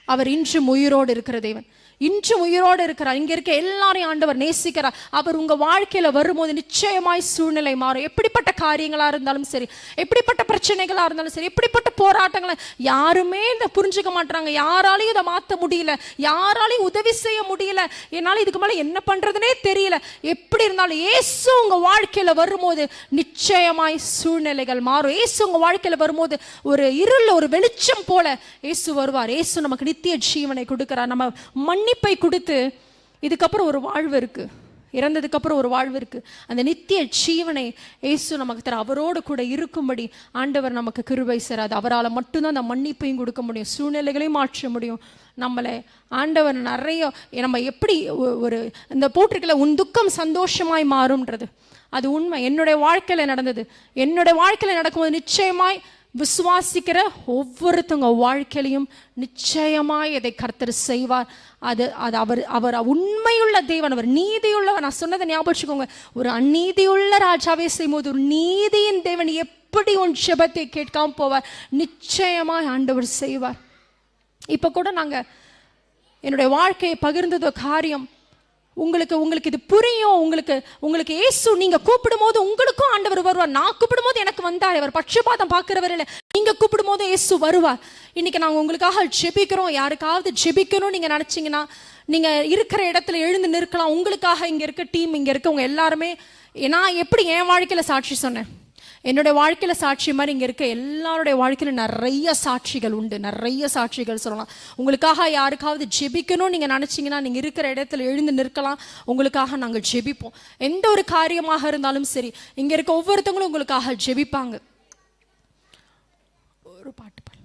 [SPEAKER 1] அவர் இன்றும் உயிரோடு இருக்கிற தேவன், இன்றும் உயிரோடு இருக்கிறார். இங்க இருக்க எல்லாரையும் ஆண்டவர் நேசிக்கிறார். அவர் உங்க வாழ்க்கையில வரும்போது நிச்சயமாய் சூழ்நிலை மாறும். எப்படிப்பட்ட காரியங்களா இருந்தாலும் சரி, எப்படிப்பட்ட பிரச்சனைகளா இருந்தாலும் சரி, எப்படிப்பட்ட போராட்டங்களை யாருமே இதை புரிஞ்சுக்க மாட்டாங்க. யாராலையும் இதை மாற்ற முடியல, யாராலையும் உதவி செய்ய முடியல, என்னால இதுக்கு மேல என்ன பண்றதுனே தெரியல. எப்படி இருந்தாலும் இயேசு உங்க வாழ்க்கையில வரும்போது நிச்சயமாய் சூழ்நிலைகள் மாறும். இயேசு உங்க வாழ்க்கையில வரும்போது ஒரு இருள் ஒரு வெளிச்சம் போல இயேசு வருவார். இயேசு நமக்கு நித்திய ஜீவனை கொடுக்கிறார். நம்ம மன்னிப்பை கொடுத்து இதுக்கப்புறம் ஒரு வாழ்வு இருக்கு, இறந்ததுக்கு அப்புறம் ஒரு வாழ்வு இருக்கு. அந்த நித்திய ஜீவனை இயேசு நமக்கு தர, அவரோடு கூட இருக்கும்படி ஆண்டவர் நமக்கு கிருபை செய்றார். அவரால் மட்டும்தான் அந்த மன்னிப்பையும் கொடுக்க முடியும், சூழ்நிலைகளையும் மாற்ற முடியும். நம்மளை ஆண்டவர் நிறைய, நம்ம எப்படி ஒரு இந்த போட்டிருக்கல, உன் துக்கம் சந்தோஷமாய் மாறும்ன்றது அது உண்மை. என்னுடைய வாழ்க்கையில நடந்தது. என்னுடைய வாழ்க்கையில நடக்கும்போது நிச்சயமாய் விசுவாசிக்கிற ஒவ்வொருத்தவங்க வாழ்க்கையிலையும் நிச்சயமாய் இதை கர்த்தர் செய்வார். அது அது அவர் உண்மையுள்ள தேவன், அவர் நீதியுள்ளவர். நான் சொன்னதை ஞாபகம் வச்சுக்கோங்க. ஒரு அநீதியுள்ள ராஜாவே செய்யும்போது ஒரு நீதியின் தேவன் எப்படி உன் ஜெபத்தை கேட்காம போவார்? நிச்சயமாய் ஆண்டவர் செய்வார். இப்ப கூட நாங்க என்னுடைய வாழ்க்கையை பகிர்ந்தது காரியம் உங்களுக்கு இது புரியும். உங்களுக்கு இயேசு நீங்க கூப்பிடும் போது உங்களுக்கும் ஆண்டவர் வருவார். நான் கூப்பிடும் போது எனக்கு வந்தார். அவர் பட்சபாதம் பார்க்கிறவர் இல்லை. நீங்க கூப்பிடும் போது இயேசு வருவார். இன்னைக்கு நாங்க உங்களுக்காக ஜெபிக்கிறோம். யாருக்காவது ஜெபிக்கணும் நீங்க நினைச்சீங்கன்னா நீங்க இருக்கிற இடத்துல எழுந்து நிற்கலாம். உங்களுக்காக இங்க இருக்க டீம், இங்க இருக்கவங்க எல்லாருமே, நான் எப்படி என் வாழ்க்கையில சாட்சி சொன்னேன், என்னுடைய வாழ்க்கையில சாட்சி மாதிரி இங்க இருக்க எல்லாருடைய வாழ்க்கையில நிறைய சாட்சிகள் உண்டு. நிறைய சாட்சிகள் சொல்லலாம். உங்களுக்காக யாருக்காவது ஜெபிக்கணும் நீங்க நினைச்சீங்கன்னா நீங்க இருக்கிற இடத்துல எழுந்து நிற்கலாம். உங்களுக்காக நாங்கள் ஜெபிப்போம். எந்த ஒரு காரியமாக இருந்தாலும் சரி, இங்க இருக்க ஒவ்வொருத்தவங்களும் உங்களுக்காக ஜெபிப்பாங்க. ஒரு பாட்டு பாடு.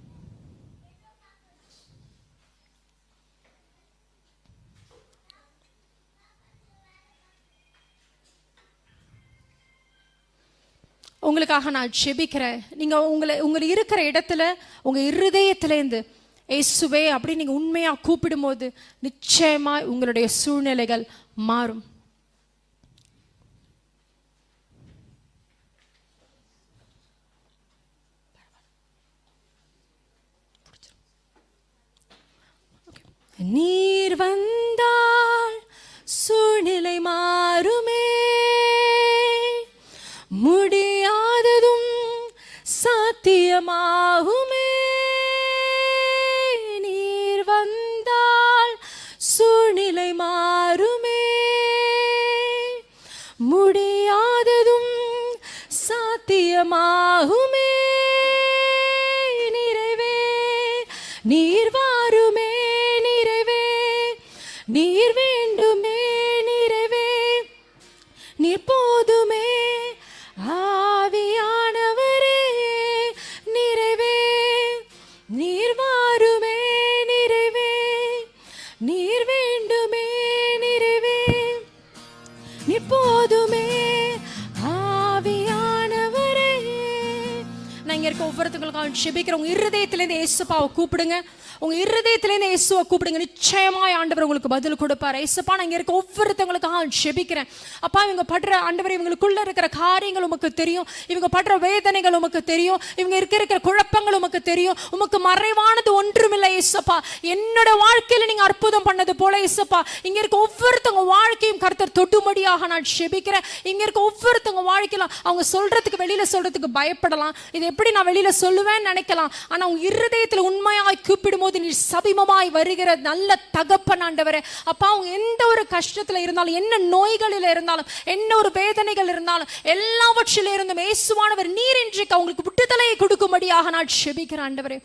[SPEAKER 1] உங்களுக்காக நான் ஜெபிக்கிறேன். நீங்க உங்களை இருக்கிற இடத்துல உங்க இருதயத்திலேருந்து இயேசுவே அப்படி நீங்க உண்மையா கூப்பிடும் போது நிச்சயமா உங்களுடைய சூழ்நிலைகள் மாறும். நீர் வந்தால் சூழ்நிலை மாறுமே, முடியாததும் சாத்தியமாகுமே. நீர் வந்தால் சூழ்நிலை மாறுமே, முடியாததும் சாத்தியமாகுமே. நிறைவே நீர் வாருமே, நிறைவே நீர் வேண்டுமே, நிறைவே நீர் போதுமே. ஆவியானவரே நிறைவே நீர் வாருமே, நிறைவே நீர் வேண்டுமே, நிறைவே நீர் போதுமே. ஆவியானவரே. நான் இங்க இருக்க ஒவ்வொருத்தங்களுக்காக ஜெபிக்கிறேன். உங்க இருதயத்திலேருந்து இயேசுப்பாவை கூப்பிடுங்க. உங்க இருதயத்திலேருந்து இயேசுவை கூப்பிடுங்க. நிச்சயமாய் ஆண்டவர் உங்களுக்கு பதில் கொடுப்பார். இயேசுப்பா, நான் இங்க இருக்க ஒவ்வொருத்தவங்களுக்காக ஜெபிக்கிறேன். அப்பா, இவங்க படுற ஆண்டவர், இவங்களுக்குள்ள இருக்கிற காரியங்கள் உமக்கு தெரியும். இவங்க படுற வேதனைகள் உமக்கு தெரியும். இவங்க இருக்கிற குழப்பங்கள் உமக்கு தெரியும். உமக்கு மறைவானது ஒன்றுமில்லை இயேசுப்பா. என்னோட வாழ்க்கையில நீங்க அற்புதம் பண்ணது போல இயேசுப்பா, இங்க இருக்க ஒவ்வொருத்தவங்க வாழ்க்கையும் கர்த்தர் தொடும்படியாக நான் ஜெபிக்கிறேன். இங்க இருக்க ஒவ்வொருத்தவங்க வாழ்க்கையில அவங்க சொல்றதுக்கு, வெளியில சொல்றதுக்கு பயப்படலாம். இது எப்படி நான் வெளியில சொல்லுவேன்னு நினைக்கலாம். ஆனா உங்க இருதயத்துல உண்மையாய் கூப்பிடும் நீர் சபிமமாய் வருகிற நல்ல தகப்பன் ஆண்டவரே. அப்பா, அவங்க எந்த ஒரு கஷ்டத்துல இருந்தாலும், என்ன நோய்களில் இருந்தாலும், என்ன ஒரு வேதனைகள் இருந்தாலும், எல்லாவற்றில இருந்தும் இயேசுவானவர் நீர் இன்றைக்கு அவங்களுக்கு விடுதலையை கொடுக்கும்படியாக நான் ஜெபிக்கிறேன் ஆண்டவரே.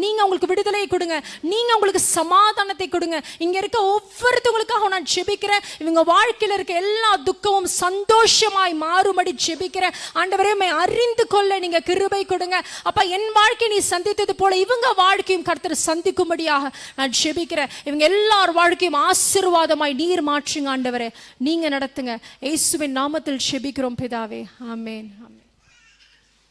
[SPEAKER 1] நீங்க அவங்களுக்கு விடுதலையை கொடுங்க. நீங்க அவங்களுக்கு சமாதானத்தை கொடுங்க. இங்க இருக்க ஒவ்வொருத்தவங்களுக்காக நான் ஜெபிக்கிறேன். இவங்க வாழ்க்கையில இருக்க எல்லா துக்கமும் சந்தோஷமாய் மாறும்படி ஜெபிக்கிறேன் ஆண்டவரே. அறிந்து கொள்ள நீங்க கிருபை கொடுங்க. அப்பா, என் வாழ்க்கை நீ சந்தித்தது போல இவங்க வாழ்க்கையும் கர்த்தர் சந்திக்கும்படியாக நான் ஜெபிக்கிறேன். இவங்க எல்லார் வாழ்க்கையும் ஆசீர்வாதமாய் நீர் மாற்றுங்க ஆண்டவரே. நீங்க நடத்துங்க. இயேசுவின் நாமத்தில் ஜெபிக்கிறோம் பிதாவே. ஆமென்.